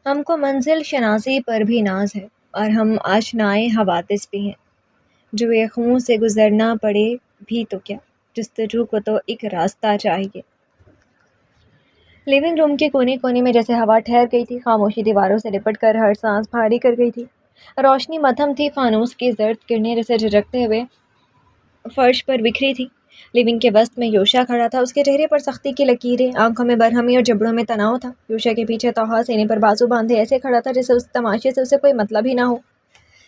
ہم کو منزل شناسی پر بھی ناز ہے اور ہم آشنائے حوادث بھی ہیں، جو یہ خون سے گزرنا پڑے بھی تو کیا، جستجو کو تو ایک راستہ چاہیے۔ لیونگ روم کے کونے کونے میں جیسے ہوا ٹھہر گئی تھی، خاموشی دیواروں سے لپٹ کر ہر سانس بھاری کر گئی تھی، روشنی مدھم تھی، فانوس کی زرد کرنیں جیسے جھجکتے ہوئے فرش پر بکھری تھی۔ لیونگ کے وسط میں یوشا کھڑا تھا، اس کے چہرے پر سختی کی لکیریں، آنکھوں میں برہمی اور جبڑوں میں تناؤ تھا۔ یوشا کے پیچھے توہا سینے پر بازو باندھے ایسے کھڑا تھا جیسے اس تماشے سے اسے کوئی مطلب ہی نہ ہو،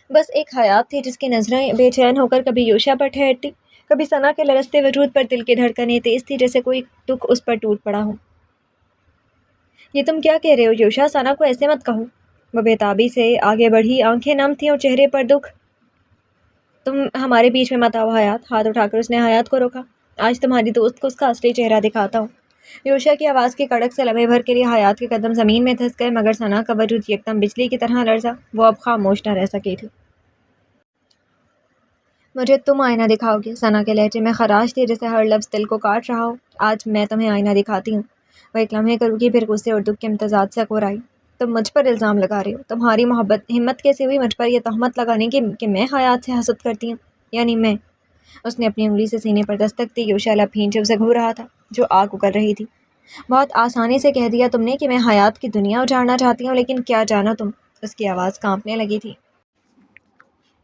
بس ایک حیات تھی جس کی نظریں بے چین ہو کر کبھی یوشا پر ٹھہرتی، کبھی ثنا کے لرزتے وجود پر۔ دل کی دھڑکنیں تیز تھی جیسے کوئی دکھ اس پر ٹوٹ پڑا ہو۔ یہ تم کیا کہہ رہے ہو یوشا؟ ثنا کو ایسے مت کہو۔ وہ بےتابی سے آگے بڑھی، آنکھیں نم تھیں اور چہرے پر دکھ۔ تم ہمارے بیچ میں مت آؤ حیات۔ ہاتھ اٹھا کر اس نے حیات کو روکا۔ آج تمہاری دوست کو اس کا اصلی چہرہ دکھاتا ہوں۔ یوشا کی آواز کی کڑک سے لمحے بھر کے لیے حیات کے قدم زمین میں دھس گئے، مگر ثنا کا وجود یکدم بجلی کی طرح لرزا۔ وہ اب خاموش نہ رہ سکی تھی۔ مجھے تم آئینہ دکھاؤ گے؟ ثنا کے لہجے میں خراش تھی جیسے ہر لفظ دل کو کاٹ رہا ہو۔ آج میں تمہیں آئینہ دکھاتی ہوں۔ وہ ایک لمحے کو رکی، پھر غصے اور دکھ کے امتزاج سے گھبرائی۔ تم مجھ پر الزام لگا رہی ہو؟ تمہاری ہمت کیسے ہوئی مجھ پر یہ تہمت لگانے کی کہ میں حیات سے حسد کرتی ہوں؟ یعنی میں؟ اس نے اپنی انگلی سے سینے پر دستک دی۔ یوشا لب بھینچے اسے گھور رہا تھا جو آگ اگل رہی تھی۔ بہت آسانی سے کہہ دیا تم نے کہ میں حیات کی دنیا اجاڑنا چاہتی ہوں، لیکن کیا جانا تم۔ اس کی آواز کانپنے لگی تھی۔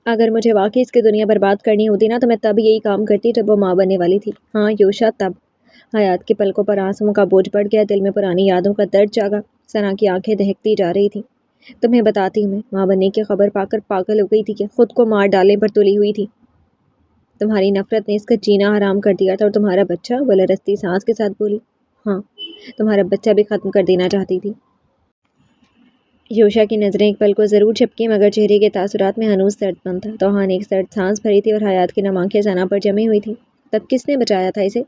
اگر مجھے واقعی اس کی دنیا برباد کرنی ہوتی نا تو میں تب یہی کام کرتی جب وہ ماں بننے والی تھی۔ ہاں یوشا، تب۔ حیات کی پلکوں پر آنسوؤں کا بوجھ بڑھ گیا، دل میں پرانی یادوں کا درد جاگا۔ ثنا کی آنکھیں دہکتی جا رہی تھیں۔ تمہیں بتاتی ہوں، میں ماں بننے کی خبر پا کر پاگل ہو گئی تھی کہ خود کو مار ڈالنے پر تلی ہوئی تھی۔ تمہاری نفرت نے اس کا جینا حرام کر دیا تھا، اور تمہارا بچہ؟ وہ لرزتی سانس کے ساتھ بولی۔ ہاں، تمہارا بچہ بھی ختم کر دینا چاہتی تھی۔ یوشا کی نظریں ایک پل کو ضرور جھپکیں، مگر چہرے کے تاثرات میں ہنوز سرد پن تھا۔ توہا نے ایک سرد سانس بھری تھی اور حیات کی نم آنکھیں ثنا پر جمی ہوئی تھیں۔ تب کس نے بچایا تھا اسے؟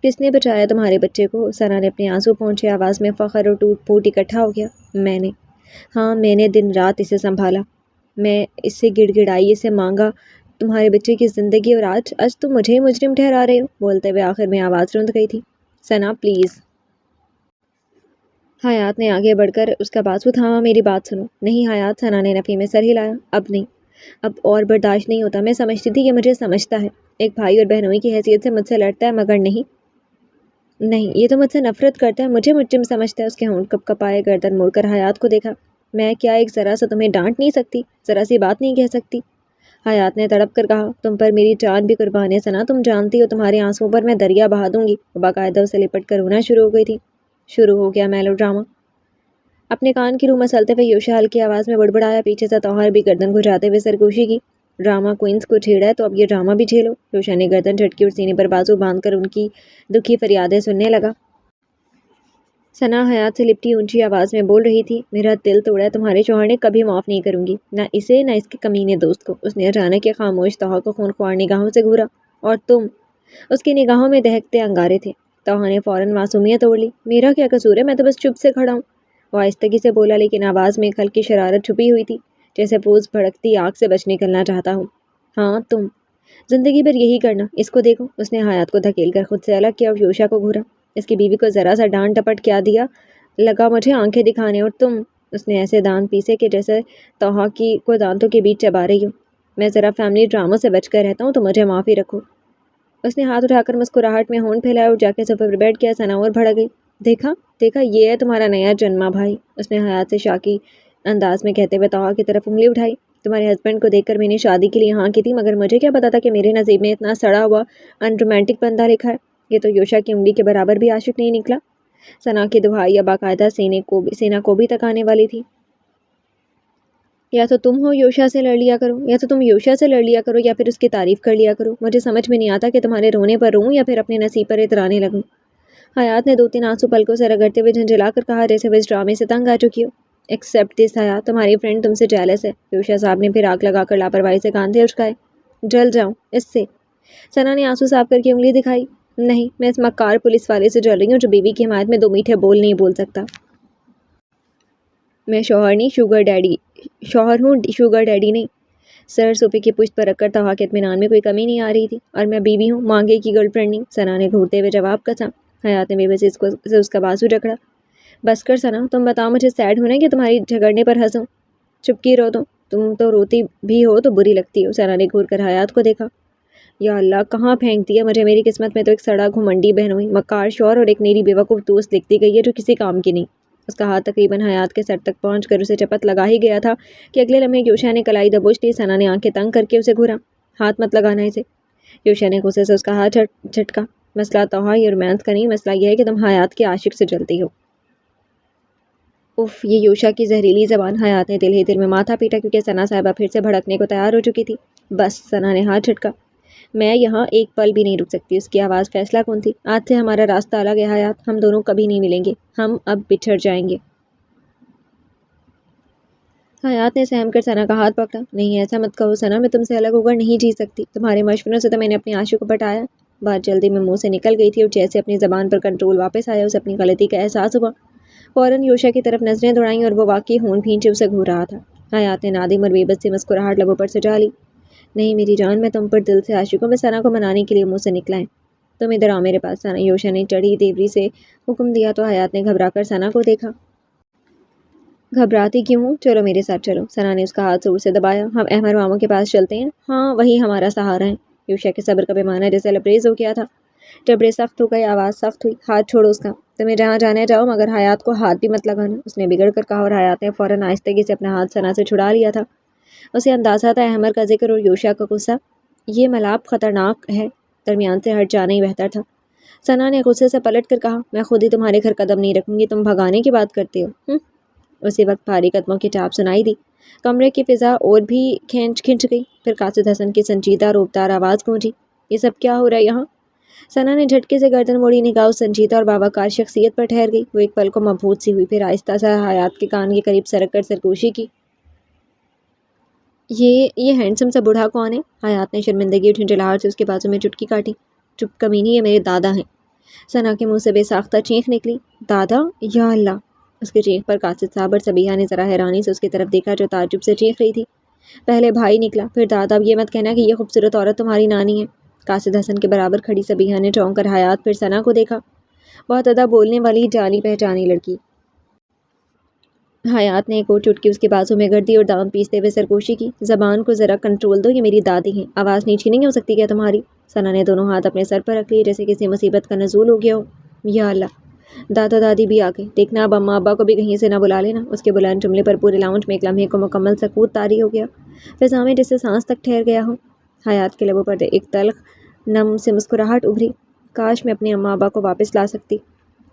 کس نے بچایا تمہارے بچے کو؟ ثنا نے اپنے آنسو پونچھے، آواز میں فخر اور ٹوٹ پھوٹ اکٹھا ہو گیا۔ میں نے۔ ہاں، میں نے دن رات اسے سنبھالا۔ میں اس سے گڑ گڑائی، اسے مانگا تمہارے بچے کی زندگی، اور آج تم مجھے مجرم ٹھہرا رہے ہو۔ بولتے ہوئے آخر میں آواز رند گئی تھی۔ ثنا پلیز۔ حیات نے آگے بڑھ کر اس کا بازو تھاما۔ میری بات سنو۔ نہیں حیات، ثنا نے نفی میں سر ہلایا۔ اب نہیں، اب اور برداشت نہیں ہوتا۔ میں سمجھتی تھی کہ مجھے سمجھتا ہے، ایک بھائی اور بہنوئی کی حیثیت سے مجھ سے لڑتا ہے، مگر نہیں، یہ تو مجھ سے نفرت کرتا ہے، مجھے مجرم سمجھتا ہے۔ اس کے ہونٹ کپ کپائے، گردن موڑ کر حیات کو دیکھا۔ میں کیا ایک ذرا سا تمہیں ڈانٹ نہیں سکتی؟ ذرا سی بات نہیں کہہ سکتی؟ حیات نے تڑپ کر کہا۔ تم پر میری جان بھی قربان ہے ثنا، تم جانتی ہو تمہارے آنسوؤں پر میں دریا بہا دوں گی۔ وہ باقاعدہ اسے لپٹ کر رونا شروع ہو گئی تھی۔ شروع ہو گیا میلو ڈرامہ۔ اپنے کان کی روح مسلتے ہوئے یوشا ہلکی آواز میں بڑبڑایا۔ پیچھے سے توہا بھی گردن گھجاتے ہوئے سرگوشی کی۔ ڈرامہ کوئنس کو چھیڑا ہے تو اب یہ ڈرامہ بھی جھیلو۔ یوشا نے گردن جھٹکی اور سینے پر بازو باندھ کر ان کی دکھی فریادیں سننے لگا۔ ثنا حیات سے لپٹی اونچی آواز میں بول رہی تھی۔ میرا دل توڑا ہے تمہارے شوہر نے، کبھی معاف نہیں کروں گی، نہ اسے نہ اس کے کمینے دوست کو۔ اس نے اچانک کے خاموش توہا کو خونخوار نگاہوں سے گھورا۔ اور تم؟ اس کی نگاہوں میں دہکتے انگارے تھے۔ توہا نے فوراً معصومیت توڑ لی۔ میرا کیا قصور ہے؟ میں تو بس چپ سے کھڑا ہوں۔ وہ آہستگی سے بولا، لیکن آواز میں ایک ہلکی شرارت چھپی ہوئی تھی، جیسے پھوس بھڑکتی آگ سے بچ نکلنا چاہتا ہو۔ ہاں تم زندگی بھر یہی کرنا۔ اس کو دیکھو۔ اس نے حیات کو دھکیل کر خود سے الگ کیا اور یوشا کو گھورا۔ اس کی بیوی کو ذرا سا ڈانٹ ڈپٹ کیا دیا لگا مجھے آنکھیں دکھانے، اور تم؟ اس نے ایسے دانت پیسے کہ جیسے توہا کو دانتوں کے بیچ چبا رہی ہو۔ میں ذرا فیملی ڈراموں سے بچ کر رہتا ہوں تو مجھے معافی رکھو۔ اس نے ہاتھ اٹھا کر مسکراہٹ میں ہونٹ پھیلایا اور جا کے صوفے پر بیٹھ گیا۔ ثنا اور بھڑک گئی۔ دیکھا، یہ ہے تمہارا نیا جنما بھائی، اس نے حیات سے شاکی انداز میں کہتے ہوئے توہا کی طرف انگلی اٹھائی۔ تمہارے ہسبینڈ کو دیکھ کر میں نے شادی کے لیے ہاں کی تھی، مگر مجھے کیا پتا تھا کہ میرے نصیب میں اتنا سڑا ہوا ان رومانٹک بندہ لکھا ہے۔ یہ تو یوشا کی انگلی کے برابر بھی عاشق نہیں نکلا۔ ثنا کی دہائی اب باقاعدہ سینا کو بھی تکانے والی تھی۔ یا تو تم یوشا سے لڑ لیا کرو، یا تو تم یوشا سے لڑ لیا کرو، یا پھر اس کی تعریف کر لیا کرو۔ مجھے سمجھ میں نہیں آتا کہ تمہارے رونے پر روں یا پھر اپنے نصیب پر اترانے لگوں۔ حیات نے 2-3 آنسو پلکوں سے رگڑتے ہوئے جھنجھلا کر کہا، جیسے وہ اس ڈرامے سے تنگ آ چکی ہو۔ ایکسیپٹ دس حیات، تمہاری فرینڈ تم سے جیلس ہے۔ یوشا صاحب نے پھر آگ لگا کر لاپرواہی سے کاندھے اچکائے۔ جل جاؤں اس سے؟ ثنا نے آنسو صاف کر کے انگلی دکھائی۔ نہیں، میں اس مکار پولیس والے سے جل رہی ہوں جو بیوی کی حمایت میں 2 میٹھے بول نہیں بول سکتا۔ میں شوہر ہوں، شوگر ڈیڈی نہیں۔ سر صوفے کی پشت پر رکھ کر توہا کے اطمینان میں کوئی کمی نہیں آ رہی تھی۔ اور میں بیوی ہوں، مانگے کی گرل فرینڈ نہیں، ثنا نے گھورتے ہوئے جواب کسا۔ حیات نے بے بسی سے اس کا بازو جکڑا۔ بس کر سنا، تم بتاؤ مجھے سیڈ ہونا ہے کہ تمہاری جھگڑنے پر ہنسوں؟ چپ کی رو تم تو روتی بھی ہو تو بری لگتی ہو۔ سنا نے گھور کر حیات کو دیکھا۔ یا اللہ، کہاں پھینک دیا مجھے، میری قسمت میں تو ایک سڑا گھمنڈی بہن ہوئی، مکار شوہر اور ایک نیری بیوقوف دوست لکھتی گئی ہے جو کسی کام کی نہیں۔ اس کا ہاتھ تقریباً حیات کے سر تک پہنچ کر اسے چپت لگا ہی گیا تھا کہ اگلے لمحے یوشا نے کلائی دبوچ لی۔ سنا نے آنکھیں تنگ کر کے اسے گھورا۔ ہاتھ مت لگانا اسے۔ یوشا نے غصے سے اس کا ہاتھ جھٹکا۔ مسئلہ توحا یہ رومانس کا نہیں، مسئلہ یہ ہے کہ تم حیات کے عاشق سے جلتی ہو۔ اف، یہ یوشا کی زہریلی زبان! حیات نے دل ہی دل میں ماتھا پیٹا کیونکہ ثنا صاحبہ پھر سے بھڑکنے کو تیار ہو چکی تھی۔ بس، ثنا نے ہاتھ جھٹکا، میں یہاں ایک پل بھی نہیں رک سکتی۔ اس کی آواز فیصلہ کن تھی۔ آج سے ہمارا راستہ الگ ہے حیات، ہم دونوں کبھی نہیں ملیں گے، ہم اب بچھڑ جائیں گے۔ حیات نے سہم کر ثنا کا ہاتھ پکڑا۔ نہیں، ایسا مت کہو ثنا، میں تم سے الگ ہو کر نہیں جی سکتی، تمہارے مشوروں سے تو میں نے اپنے عاشق کو پٹایا۔ بات جلدی میں منہ سے نکل گئی تھی اور جیسے اپنی زبان پر کنٹرول واپس آیا اسے اپنی غلطی کا احساس ہوا۔ فوراً یوشا کی طرف نظریں دوڑائیں اور وہ واقعی ہون بھینچے اسے گھور رہا تھا۔ حیات نے نادم اور بے بس سی مسکراہٹ لبوں پر سجا لی۔ نہیں میری جان، میں تم پر دل سے عاشق ہوں، میں ثنا کو منانے کے لیے منہ سے نکلا ہے۔ تم ادھر آؤ میرے پاس ثنا، یوشا نے چڑھی دیوری سے حکم دیا تو حیات نے گھبرا کر ثنا کو دیکھا۔ گھبراتی کیوں ہوں؟ چلو میرے ساتھ چلو۔ ثنا نے اس کا ہاتھ زور سے دبایا۔ ہم احمر ماموں کے پاس چلتے ہیں، ہاں وہی ہمارا سہارا ہے۔ یوشا کے صبر کا پیمانہ جیسے لبریز ہو گیا تھا۔ جبڑے سخت ہو گئے، آواز سخت ہوئی۔ ہاتھ چھوڑو اس کا، تمہیں جہاں جانا جاؤ مگر حیات کو ہاتھ بھی مت لگانا، اس نے بگڑ کر کہا اور حیات نے فوراً آہستگی سے اپنا ہاتھ ثنا سے چھڑا لیا تھا۔ اسے اندازہ تھا احمر کا ذکر اور یوشا کا غصہ، یہ ملاپ خطرناک ہے، درمیان سے ہٹ جانا ہی بہتر تھا۔ ثنا نے غصے سے پلٹ کر کہا، میں خود ہی تمہارے گھر قدم نہیں رکھوں گی، تم بھگانے کی بات کرتے ہو۔ اسی وقت بھاری قدموں کی ٹاپ سنائی دی۔ کمرے کی فضا اور بھی کھنچ گئی، پھر قاصد حسن کی سنجیدہ روبدار آواز گونجی، یہ سب کیا ہو رہا ہے یہاں؟ ثنا نے جھٹکے سے گردن موڑی، نگاہ اس سنجیدہ اور باوقار شخصیت پر ٹھہر گئی۔ وہ ایک پل کو مبہوت سی ہوئی، پھر آہستہ سے حیات کے کان کے قریب سرک کر سرگوشی کی۔ یہ ہینڈسم سا بوڑھا کون ہے؟ حیات نے شرمندگی اور جھنجھلاہٹ سے اس کے بازو میں چٹکی کاٹی۔ چپ کمینی، یہ میرے دادا ہیں۔ ثنا کے منہ سے بے ساختہ چینخ نکلی۔ دادا؟ یا اللہ! اس کی چینخ پر قاصد صاحب اور صبیحہ نے ذرا حیرانی سے اس کی طرف دیکھا جو تعجب سے چیخ رہی تھی۔ پہلے بھائی نکلا، پھر دادا، اب یہ مت کہنا کہ یہ خوبصورت عورت تمہاری نانی ہے۔ قاصد حسن کے برابر کھڑی صبیحہ نے چونک کر حیات پھر ثنا کو دیکھا۔ بہت ادا بولنے والی جانی پہچانی لڑکی۔ حیات نے ایک اور چٹکی اس کے بازو میں گردی اور دانت پیستے ہوئے سرگوشی کی۔ زبان کو ذرا کنٹرول دو، یہ میری دادی ہیں، آواز نیچی نہیں ہو سکتی کیا تمہاری؟ ثنا نے دونوں ہاتھ اپنے سر پر رکھ لیے جیسے کسی مصیبت کا نزول ہو گیا ہو۔ یا اللہ! دادا دادی بھی آ گئے، دیکھنا اب اماں ابا کو بھی کہیں سے نہ بلا لینا۔ اس کے بلند جملے پر پورے لاؤنج میں ایک لمحے کو مکمل سکوت طاری ہو گیا، فضا میں جیسے سانس تک ٹھہر گیا ہو۔ حیات کے لبوں پر ایک تلخ نم سے مسکراہٹ ابھری۔ کاش میں اپنے اماں ابا کو واپس لا سکتی۔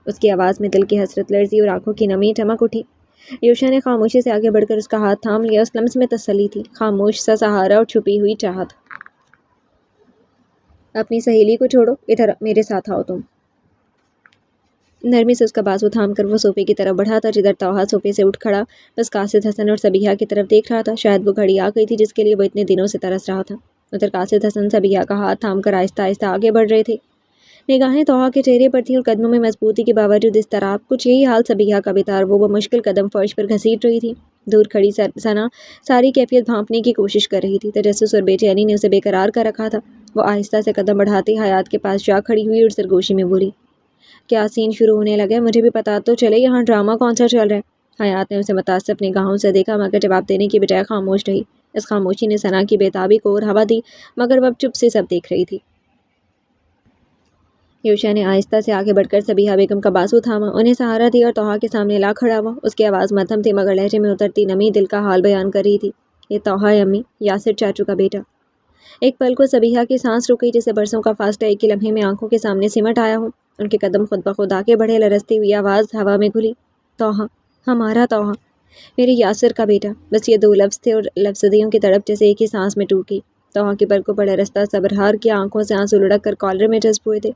اس کی آواز میں دل کی حسرت لرزی اور آنکھوں کی نمی چمک اٹھی۔ یوشا نے خاموشی سے آگے بڑھ کر اس کا ہاتھ تھام لیا۔ اس لمس میں تسلی تھی، خاموش سا سہارا اور چھپی ہوئی چاہت۔ اپنی سہیلی کو چھوڑو، ادھر میرے ساتھ آؤ تم۔ نرمی سے اس کا بازو تھام کر وہ صوفے کی طرف بڑھا تھا جدھر توحا صوفے سے اٹھ کھڑا بس قاصد حسن اور صبیحہ کی طرف دیکھ رہا تھا۔ شاید وہ گھڑی آ گئی تھی جس کے لیے وہ اتنے دنوں سے ترس رہا تھا۔ ادھر قاصد حسن صبیحہ کا ہاتھ تھام کر آہستہ آہستہ آگے بڑھ رہے تھے۔ نگاہیں توحا کے چہرے پر تھیں اور قدموں میں مضبوطی کے باوجود اضطراب۔ کچھ یہی حال صبیحہ کا بھی تھا اور وہ مشکل قدم فرش پر گھسیٹ رہی تھی۔ دور کھڑی ثنا ساری کیفیت بھانپنے کی کوشش کر رہی تھی۔ تجسس اور بے چینی نے اسے بے قرار کر رکھا تھا۔ وہ آہستہ سے قدم بڑھاتی حیات کے پاس جا کھڑی ہوئی اور سرگوشی میں بولی، کیا سین شروع ہونے لگا؟ مجھے بھی پتا تو چلے یہاں ڈرامہ کون سا چل رہا ہے۔ حیات نے اسے متاسف نگاہوں سے دیکھا مگر جواب دینے کی بجائے خاموش رہی۔ اس خاموشی نے ثنا کی بےتابی کو اور ہوا دی مگر وہ اب چپ سے سب دیکھ رہی تھی۔ یوشا نے آہستہ سے آگے بڑھ کر صبیحہ بیگم کا بازو تھاما، انہیں سہارا دیا اور توحا کے سامنے لا کھڑا ہوا۔ اس کی آواز مدھم تھی مگر لہجے میں اترتی نمی دل کا حال بیان کر رہی تھی۔ یہ توحا ہے امی، یاسر چاچو کا بیٹا۔ ایک پل کو صبیحہ کی سانس رک گئی جیسے برسوں کا فاصلہ ایک ہی لمحے میں آنکھوں کے سامنے سمٹ آیا ہو۔ ان کے قدم خود بخود آگے بڑھے، لرزتی ہوئی آواز ہوا میں گھلی، توحا، ہمارا توحا، میرے یاسر کا بیٹا۔ بس یہ دو لفظ تھے اور لفظیوں کی تڑپ جیسے ایک ہی سانس میں ٹوٹ گئی۔ توحا کی پلکوں پر رستہ صبرہار کی آنکھوں سے آنسو لڑک کر کالر میں جذب ہوئے تھے۔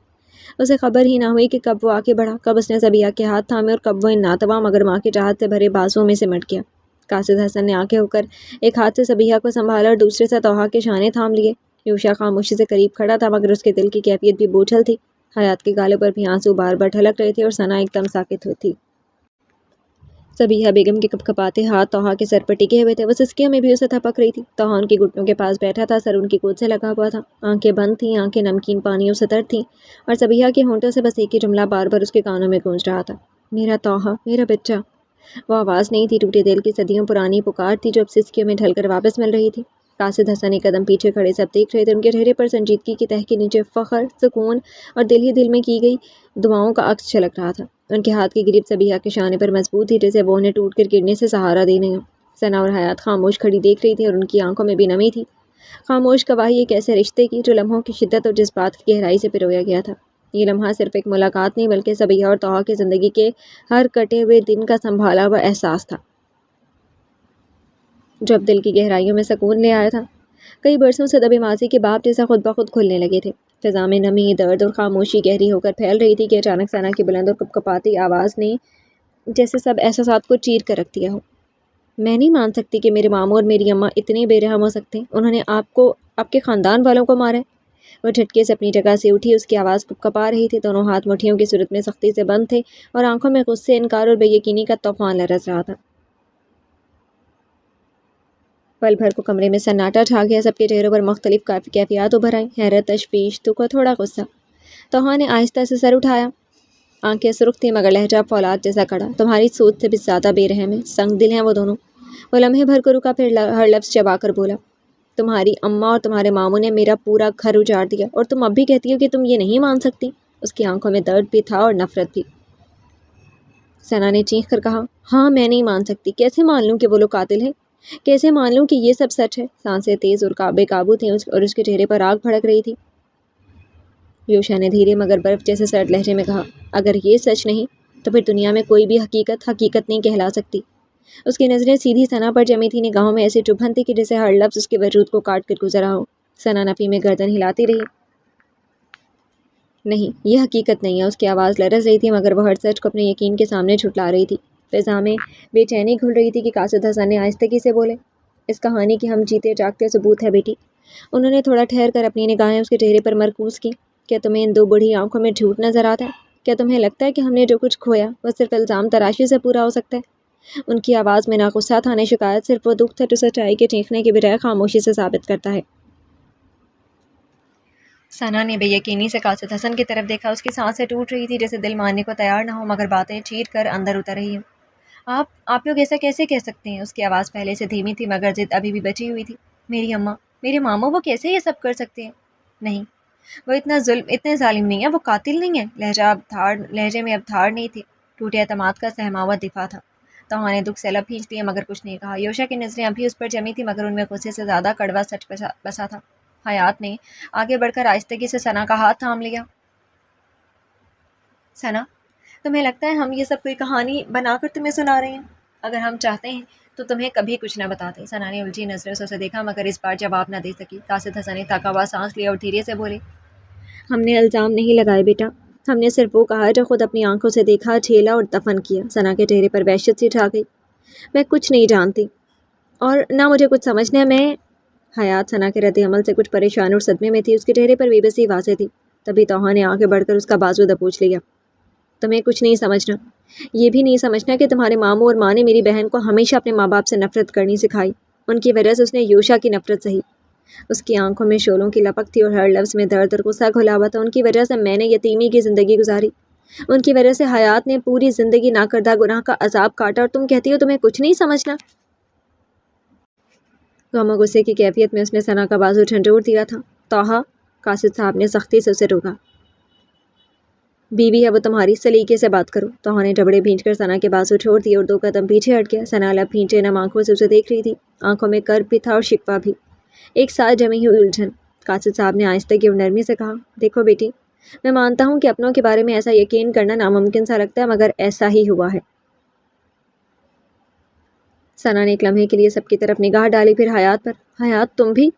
اسے خبر ہی نہ ہوئی کہ کب وہ آگے بڑھا، کب اس نے صبیحہ کے ہاتھ تھامے اور کب وہ ان ناتواں مگر ماں کی چاہت سے بھرے بازوؤں میں سمٹ گیا۔ قاصد حسن نے آگے ہو کر ایک ہاتھ سے صبیحہ کو سنبھالا اور دوسرے سے توحا کے شانے تھام لیے۔ یوشا خاموشی سے قریب کھڑا تھا مگر اس کے دل کی کیفیت بھی بوجھل تھی۔ حیات کے گالوں پر بھی آنسو بار بار ٹھلک رہے تھے اور ثنا ایک دم ساکت تھی۔ صبیحہ بیگم کے کپکپاتے ہاتھ توحا کے سر پر ٹکے ہوئے تھے، وہ سسکیوں میں بھی اسے تھپک رہی تھی۔ توحا ان کی گھٹنوں کے پاس بیٹھا تھا، سر ان کی گود سے لگا ہوا تھا، آنکھیں بند تھیں، آنکھیں نمکین پانیوں سے تر تھیں اور صبیحہ کے ہونٹوں سے بس ایک ہی جملہ بار بار اس کے کانوں میں گونج رہا تھا، میرا توحہ، میرا بچہ۔ وہ آواز نہیں تھی، ٹوٹے دل کی صدیوں پرانی پکار تھی جو اب سسکیوں میں ڈھل کر واپس مل رہی تھی۔ قاصد حسن ایک قدم پیچھے کھڑے سب دیکھ رہے تھے۔ ان کے چہرے پر سنجیدگی کی تہ کے نیچے فخر، سکون اور دل ہی دل میں کی گئی دعاؤں کا عکس جھلک رہا تھا۔ ان کے ہاتھ کی گریپ سبیہہ کے شانے پر مضبوط تھی، جیسے وہ انہیں ٹوٹ کر گرنے سے سہارا دینے ہو۔ ثنا اور حیات خاموش کھڑی دیکھ رہی تھی اور ان کی آنکھوں میں بھی نمی تھی، خاموش گواہی ایک ایسے رشتے کی جو لمحوں کی شدت اور جذبات کی گہرائی سے پرویا گیا تھا۔ یہ لمحہ صرف ایک ملاقات نہیں بلکہ سبیہہ اور طہٰ کی زندگی کے ہر کٹے ہوئے دن کا سنبھالا ہوا احساس تھا، جو اب دل کی گہرائیوں میں سکون لے آیا تھا۔ کئی برسوں سے دبے ماضی کے باب جیسا خود بخود کھلنے لگے تھے۔ فضا میں نمی، درد اور خاموشی گہری ہو کر پھیل رہی تھی کہ اچانک ثنا کی بلند اور کپکپاتی آواز نے جیسے سب احساسات کو چیر کر رکھ دیا ہو۔ میں نہیں مان سکتی کہ میرے ماموں اور میری اماں اتنے بے رحم ہو سکتے ہیں۔ انہوں نے آپ کے خاندان والوں کو مارا ہے۔ وہ جھٹکے سے اپنی جگہ سے اٹھی، اس کی آواز کپکپا رہی تھی، دونوں ہاتھ مٹھیوں کی صورت میں سختی سے بند تھے اور آنکھوں میں غصے، انکار اور بے یقینی کا طوفان لرز رہا تھا۔ پل بھر کو کمرے میں سناٹا چھا گیا، سب کے چہروں پر مختلف کیفیات ابھر آئیں، حیرت، تشویش، دکھ اور تھوڑا غصہ۔ طہٰ نے آہستہ سے سر اٹھایا، آنکھیں سرخ تھیں مگر لہجہ فولاد جیسا کڑا۔ تمہاری سوچ سے بھی زیادہ بے رحم ہیں، سنگ دل ہیں وہ دونوں۔ وہ لمحے بھر کو رکا، پھر ہر لفظ چبا کر بولا، تمہاری اماں اور تمہارے ماموں نے میرا پورا گھر اجاڑ دیا اور تم اب بھی کہتی ہو کہ تم یہ نہیں مان سکتی۔ اس کی آنکھوں میں درد بھی تھا اور نفرت بھی۔ ثنا نے چیخ کر کہا، ہاں میں نہیں مان سکتی۔ کیسے مان لوں کہ وہ لوگ قاتل ہیں؟ کیسے مان لوں کہ یہ سب سچ ہے؟ سانسیں تیز اور بے قابو تھیں اور اس کے چہرے پر آگ بھڑک رہی تھی۔ یوشا نے دھیرے مگر برف جیسے سرد لہجے میں کہا، اگر یہ سچ نہیں تو پھر دنیا میں کوئی بھی حقیقت نہیں کہلا سکتی۔ اس کی نظریں سیدھی ثنا پر جمی تھی، نگاہوں میں ایسی چبھن تھی کہ جیسے ہر لفظ اس کے وجود کو کاٹ کر گزرا ہو۔ ثنا نفی میں گردن ہلاتی رہی، نہیں، یہ حقیقت نہیں ہے۔ اس کی آواز لرز رہی تھی مگر وہ ہر سچ کو اپنے یقین کے سامنے جھٹلا رہی تھی۔ فضا میں بے چینی گھل رہی تھی کہ قاصد حسن نے آہستگی سے بولے، اس کہانی کی ہم جیتے جاگتے ثبوت ہے بیٹی۔ انہوں نے تھوڑا ٹھہر کر اپنی نگاہیں اس کے چہرے پر مرکوز کی۔ کیا تمہیں ان دو بوڑھی آنکھوں میں جھوٹ نظر آتا ہے؟ کیا تمہیں لگتا ہے کہ ہم نے جو کچھ کھویا وہ صرف الزام تراشی سے پورا ہو سکتا ہے؟ ان کی آواز میں نہ غصہ تھا نہ شکایت، صرف وہ دکھ تھا جو سچائی کے چیخنے کے بجائے خاموشی سے ثابت کرتا ہے۔ ثنا نے بے یقینی سے قاصد حسن کی طرف دیکھا، اس کی سانسیں ٹوٹ رہی تھی جیسے دل ماننے کو تیار نہ ہو مگر باتیں چیر کر اندر اتر رہی ہوں۔ آپ لوگ ایسا کیسے کہہ سکتے ہیں؟ اس کی آواز پہلے سے دھیمی تھی مگر ضد ابھی بھی بچی ہوئی تھی۔ میری اماں، میرے ماموں، وہ کیسے یہ سب کر سکتے ہیں؟ نہیں، وہ اتنے ظالم نہیں ہیں، وہ قاتل نہیں ہیں۔ لہجے میں اب دھاڑ نہیں تھی، ٹوٹے اعتماد کا سہما ہوا دفاع تھا۔ طہٰ نے دکھ سے لب بھینچ لیے مگر کچھ نہیں کہا۔ یوشا کی نظریں ابھی اس پر جمی تھی مگر ان میں غصے سے زیادہ کڑوا سچ بسا تھا۔ حیات نے آگے بڑھ کر آہستگی سے ثنا کا ہاتھ تھام لیا۔ ثنا، تمہیں لگتا ہے ہم یہ سب کوئی کہانی بنا کر تمہیں سنا رہے ہیں؟ اگر ہم چاہتے ہیں تو تمہیں کبھی کچھ نہ بتاتے۔ ثنا نے الجھی نظروں سے اسے دیکھا مگر اس بار جواب نہ دے سکی۔ قاصد حسن نے تھکا ہوا سانس لیا اور دھیرے سے بولے، ہم نے الزام نہیں لگائے بیٹا، ہم نے صرف وہ کہا جو خود اپنی آنکھوں سے دیکھا، جھیلا اور دفن کیا۔ ثنا کے چہرے پر وحشت سی چھا گئی۔ میں کچھ نہیں جانتی اور نہ مجھے کچھ سمجھنا ہے۔ میں حیات ثنا کے رد عمل سے کچھ پریشان اور صدمے میں تھی، اس کے چہرے پر بے بسی واضح تھی۔ تبھی طہٰ نے آگے بڑھ کر اس کا بازو دبوچ لیا، تمہیں کچھ نہیں سمجھنا، یہ بھی نہیں سمجھنا کہ تمہارے ماموں اور ماں نے میری بہن کو ہمیشہ اپنے ماں باپ سے نفرت کرنی سکھائی۔ ان کی وجہ سے اس نے یوشا کی نفرت سہی۔ اس کی آنکھوں میں شعلوں کی لپک تھی اور ہر لفظ میں درد اور غصہ گھلا ہوا تھا۔ ان کی وجہ سے میں نے یتیمی کی زندگی گزاری، ان کی وجہ سے حیات نے پوری زندگی ناکردہ گناہ کا عذاب کاٹا اور تم کہتی ہو تمہیں کچھ نہیں سمجھنا؟ غم و غصے کی کیفیت میں اس نے ثنا کا بازو جھنجھوڑ دیا تھا۔ طہٰ، قاصد صاحب نے سختی سے اسے روکا، بیوی ہے وہ تمہاری، سلیقے سے بات کرو۔ طہٰ نے جبڑے بھینچ کر ثنا کے بازو چھوڑ دیے اور 2 قدم پیچھے ہٹ گیا۔ ثنا لب بھینچے نم آنکھوں سے اسے دیکھ رہی تھی، آنکھوں میں کرب بھی تھا اور شکوہ بھی، ایک ساتھ جمی ہوئی الجھن۔ قاصد صاحب نے آہستگی اور نرمی سے کہا، دیکھو بیٹی، میں مانتا ہوں کہ اپنوں کے بارے میں ایسا یقین کرنا ناممکن سا لگتا ہے مگر ایسا ہی ہوا ہے۔ ثنا نے ایک لمحے کے لیے سب کی طرف نگاہ ڈالی، پھر حیات پر۔ حیات، تم بھی؟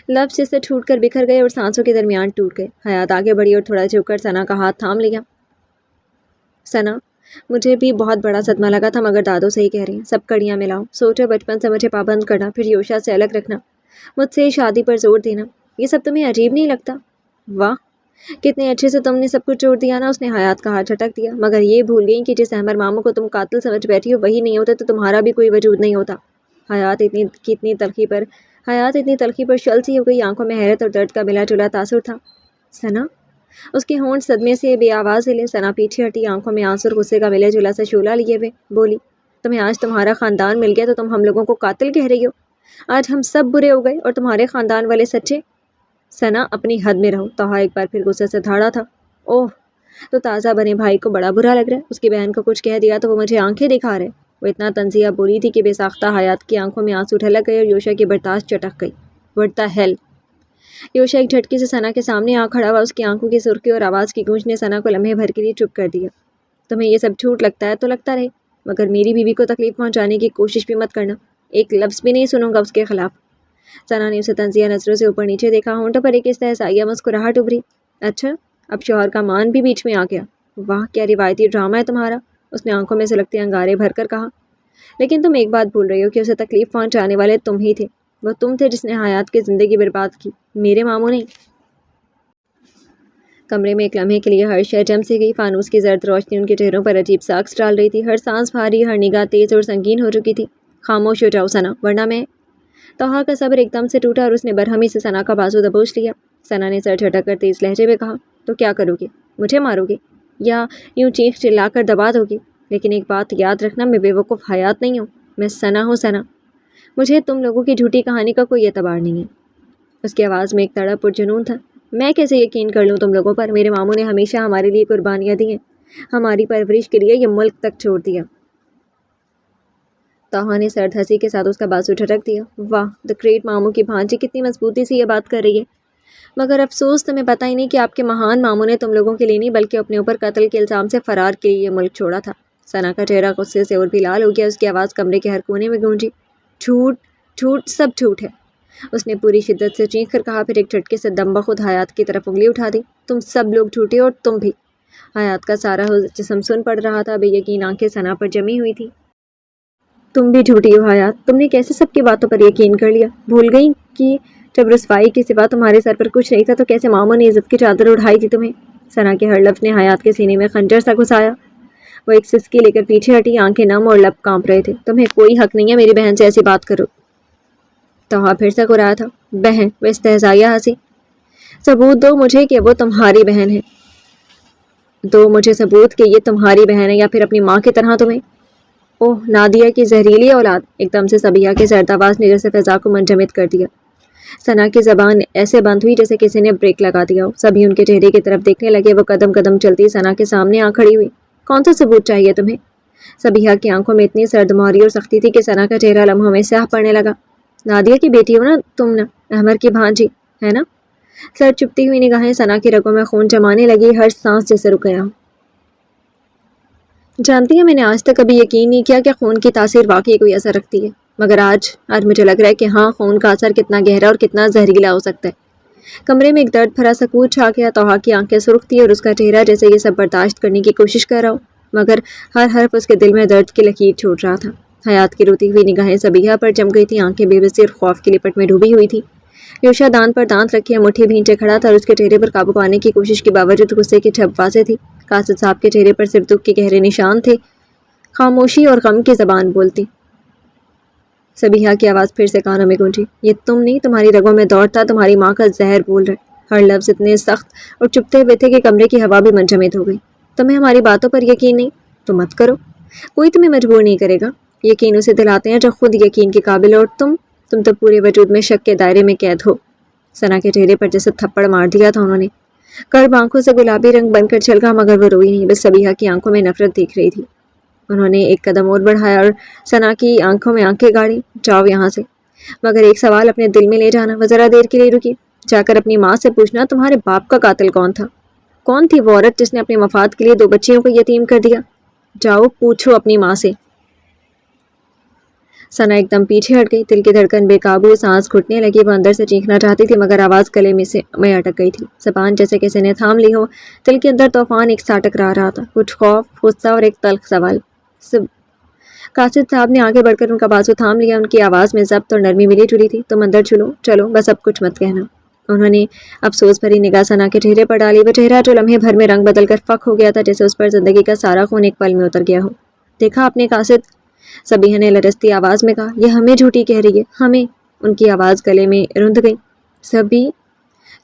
لفظ جس سے چھوٹ کر بکھر گئے اور سانسوں کے درمیان ٹوٹ گئے۔ حیات آگے بڑھی اور تھوڑا جھک کر ثنا کا ہاتھ تھام لیا۔ ثنا، مجھے بھی بہت بڑا صدمہ لگا تھا مگر دادو صحیح کہہ رہی ہیں، سب کڑیاں ملاؤ۔ سوچو بچپن سے مجھے پابند کرنا، پھر یوشا سے الگ رکھنا، مجھ سے شادی پر زور دینا، یہ سب تمہیں عجیب نہیں لگتا؟ واہ، کتنے اچھے سے تم نے سب کچھ چھوڑ دیا نا۔ اس نے حیات کا ہاتھ جھٹک دیا، مگر یہ بھول گئی کہ جس احمر ماموں کو تم قاتل سمجھ بیٹھی ہو وہی نہیں ہوتا تو تمہارا بھی کوئی وجود نہیں ہوتا۔ حیات اتنی تلخی پر شل سی ہو گئی، آنکھوں میں حیرت اور درد کا ملا جلا تاثر تھا۔ ثنا، اس کے ہونٹ صدمے سے بے آواز ہلے. ثنا پیچھے ہٹی, آنکھوں میں آنسو اور غصے کا ملا جلا سا شعلہ لیے ہوئے بولی, تمہیں آج تمہارا خاندان مل گیا تو تم ہم لوگوں کو قاتل کہہ رہی ہو؟ آج ہم سب برے ہو گئے اور تمہارے خاندان والے سچے؟ ثنا اپنی حد میں رہو. توحا ایک بار پھر غصے سے دھاڑا تھا. اوہ, تو تازہ بنے بھائی کو بڑا برا لگ رہا ہے. اس کی بہن کو کچھ کہہ دیا تو وہ مجھے آنکھیں دکھا رہے. وہ اتنا تنزیہ بولی تھی کہ بے ساختہ حیات کی آنکھوں میں آنسو ڈھلک گئے اور یوشا کی برداشت چٹک گئی. What the hell. یوشا ایک جھٹکے سے ثنا کے سامنے آ کھڑا ہوا. اس کی آنکھوں کی سرخی اور آواز کی گونج نے ثنا کو لمحے بھر کے لیے چپ کر دیا. تمہیں یہ سب جھوٹ لگتا ہے تو لگتا رہے, مگر میری بیوی کو تکلیف پہنچانے کی کوشش بھی مت کرنا. ایک لفظ بھی نہیں سنوں گا اس کے خلاف. ثنا نے اسے تنزیہ نظروں سے اوپر نیچے دیکھا. ہونٹوں پر ایک استحصائیہ مسکراہٹ ابھری. اچھا, اب شوہر کا مان بھی بیچ میں آ گیا. واہ, کیا روایتی ڈرامہ ہے تمہارا, اس نے آنکھوں میں سلگتے انگارے بھر کر کہا. لیکن تم ایک بات بھول رہی ہو کہ اسے تکلیف پہنچانے والے تم ہی تھے. وہ تم تھے جس نے حیات کی زندگی برباد کی, میرے ماموں نہیں. کمرے میں ایک لمحے کے لیے ہر شے جم سی گئی. فانوس کی زرد روشنی ان کے چہروں پر عجیب سا عکس ڈال رہی تھی. ہر سانس بھاری, ہر نگاہ تیز اور سنگین ہو چکی تھی. خاموش ہو جاؤ ثنا, ورنہ میں. توحا کا صبر ایک دم سے ٹوٹا اور اس نے برہمی سے ثنا کا بازو دبوچ لیا. ثنا نے سر جھٹک کر تیز لہجے میں کہا, تو کیا کرو گے؟ مجھے مارو گے یا یوں چیخ چلا کر دبا دو گے؟ لیکن ایک بات یاد رکھنا, میں بے وقوف حیات نہیں ہوں, میں ثنا ہوں. ثنا, مجھے تم لوگوں کی جھوٹی کہانی کا کوئی اعتبار نہیں ہے. اس کی آواز میں ایک تڑپ اور جنون تھا. میں کیسے یقین کر لوں تم لوگوں پر؟ میرے ماموں نے ہمیشہ ہمارے لیے قربانیاں دی ہیں, ہماری پرورش کے لیے یہ ملک تک چھوڑ دیا. توحا نے سرد ہنسی کے ساتھ اس کا بازو جھٹک دیا. واہ, دا گریٹ ماموں کی بھانجی کتنی مضبوطی سے یہ بات کر رہی ہے. مگر افسوس تمہیں پتہ ہی نہیں کہ آپ کے مہان ماموں نے تم لوگوں کے لیے نہیں بلکہ اپنے اوپر قتل کے الزام سے فرار کے لیے یہ ملک چھوڑا تھا. ثنا کا چہرہ غصے سے اور بھی لال ہو گیا. اس کی آواز کمرے کے ہر کونے میں گونجی. جھوٹ, جھوٹ, سب جھوٹ ہے, اس نے پوری شدت سے چیخ کر کہا. پھر ایک جھٹکے سے دم بخود حیات کی طرف انگلی اٹھا دی. تم سب لوگ جھوٹے اور تم بھی. حیات کا سارا جسم سن پڑ رہا تھا. بے یقین آنکھیں ثنا پر جمی ہوئی تھی. تم بھی جھوٹی ہو حیات. تم نے کیسے سب کی باتوں پر یقین کر لیا؟ بھول گئی کہ جب رسوائی کے سوا تمہارے سر پر کچھ نہیں تھا تو کیسے ماموں نے عزت کی چادر اڑائی تھی تمہیں؟ ثنا کے ہر لفظ نے حیات کے سینے میں خنجر سا گھسایا. وہ ایک سسکی لے کر پیچھے ہٹی, آنکھیں نم اور لب کانپ رہے تھے. تمہیں کوئی حق نہیں ہے میری بہن سے ایسی بات کرو. توحا پھر سے گرایا تھا. بہن؟ وہ استہزائیہ ہنسی. ثبوت دو مجھے کہ وہ تمہاری بہن ہے. دو مجھے ثبوت کہ یہ تمہاری بہن ہے یا پھر اپنی ماں کی طرح تمہیں. اوہ, نادیہ کی زہریلی اولاد. ایک دم سے صبیحہ کی زرد آواز نے جیسے فضا کو منجمد کر دیا. ثنا کی زبان ایسے بند ہوئی جیسے کسی نے بریک لگا دیا ہو. سبھی ان کے چہرے کی طرف دیکھنے لگے. وہ قدم قدم چلتی ثنا کے سامنے آ کھڑی ہوئی. کون سا ثبوت چاہیے تمہیں؟ صبیحہ کی آنکھوں میں اتنی سرد مہری اور سختی تھی کہ ثنا کا چہرہ لمحوں میں سیاہ پڑنے لگا. نادیہ کی بیٹی ہو نا تم, نا احمر کی بھانجی, ہے نا؟ سر چپتی ہوئی نگاہیں ثنا کی رگوں میں خون جمانے لگی. ہر سانس جیسے رک گیا. جانتی ہے, میں نے آج تک کبھی یقین نہیں کیا کہ خون کی تاثیر واقعی کوئی اثر رکھتی ہے, مگر آج مجھے لگ رہا ہے کہ ہاں, خون کا اثر کتنا گہرا اور کتنا زہریلا ہو سکتا ہے. کمرے میں ایک درد بھرا سکوت چھا گیا. توحا کی آنکھیں سرخ تھی اور اس کا چہرہ جیسے یہ سب برداشت کرنے کی کوشش کر رہا ہو, مگر ہر حرف اس کے دل میں درد کی لکیر چھوڑ رہا تھا. حیات کی روتی ہوئی نگاہیں صبیحہ پر جم گئی تھیں. آنکھیں بے بسی اور خوف کی لپٹ میں ڈوبی ہوئی تھی. یوشا دانت پر دانت رکھے مٹھی بھینچے کھڑا تھا اور اس کے چہرے پر قابو پانے کی کوشش کے باوجود غصے کی ٹھپ واضح تھی. قاصد صاحب کے چہرے پر صرف دکھ کے گہرے نشان تھے. خاموشی اور غم کی زبان بولتی. صبیحہ کی آواز پھر سے کانوں میں گونجی. یہ تم نہیں, تمہاری رگوں میں دوڑتا تمہاری ماں کا زہر بول رہا ہے. ہر لفظ اتنے سخت اور چپتے ہوئے تھے کہ کمرے کی ہوا بھی منجمد ہو گئی. تمہیں ہماری باتوں پر یقین نہیں تو مت کرو, کوئی تمہیں مجبور نہیں کرے گا. یقین اسے دلاتے ہیں جو خود یقین کے قابل, اور تم تو پورے وجود میں شک کے دائرے میں قید ہو. ثنا کے چہرے پر جیسے تھپڑ مار دیا تھا انہوں نے. کرب آنکھوں سے گلابی رنگ بن کر چھلکا, مگر وہ روئی نہیں, بس صبیحہ کی آنکھوں میں نفرت دیکھ رہی تھی. انہوں نے ایک قدم اور بڑھایا اور ثنا کی آنکھوں میں آنکھیں گاڑی. جاؤ یہاں سے, مگر ایک سوال اپنے دل میں لے جانا. وہ ذرا دیر کے لیے رکی. جا کر اپنی ماں سے پوچھنا تمہارے باپ کا قاتل کون تھا. کون تھی وہ عورت جس نے اپنے مفاد کے لیے 2 بچیوں کو یتیم کر دیا؟ جاؤ پوچھو اپنی ماں سے. ثنا ایک دم پیچھے ہٹ گئی. دل کی دھڑکن بے قابو, سانس گھٹنے لگی. وہ اندر سے چیخنا چاہتی تھی مگر آواز گلے میں اٹک گئی تھی. زبان جیسے کسی نے تھام لی ہو. دل کے اندر طوفان ایک ساتھ ٹکرا رہا تھا, کچھ خوف, غصہ اور ایک تلخ سوال. قاصد صاحب نے آگے بڑھ کر ان کا بازو تھام لیا. ان کی آواز میں ضبط اور نرمی ملی جلی تھی. تم اندر چلو, بس اب کچھ مت کہنا. انہوں نے افسوس بھری نگاہ ثنا کے چہرے پر ڈالی. وہ چہرہ جو لمحے بھر میں رنگ بدل کر فک ہو گیا تھا, جیسے اس پر زندگی کا سارا خون ایک پل میں اتر گیا ہو. دیکھا آپ نے قاصد, صبیحہ نے لرزتی آواز میں کہا. یہ ہمیں جھوٹی کہہ رہی ہے, ہمیں. ان کی آواز گلے میں رند گئی. سبھی.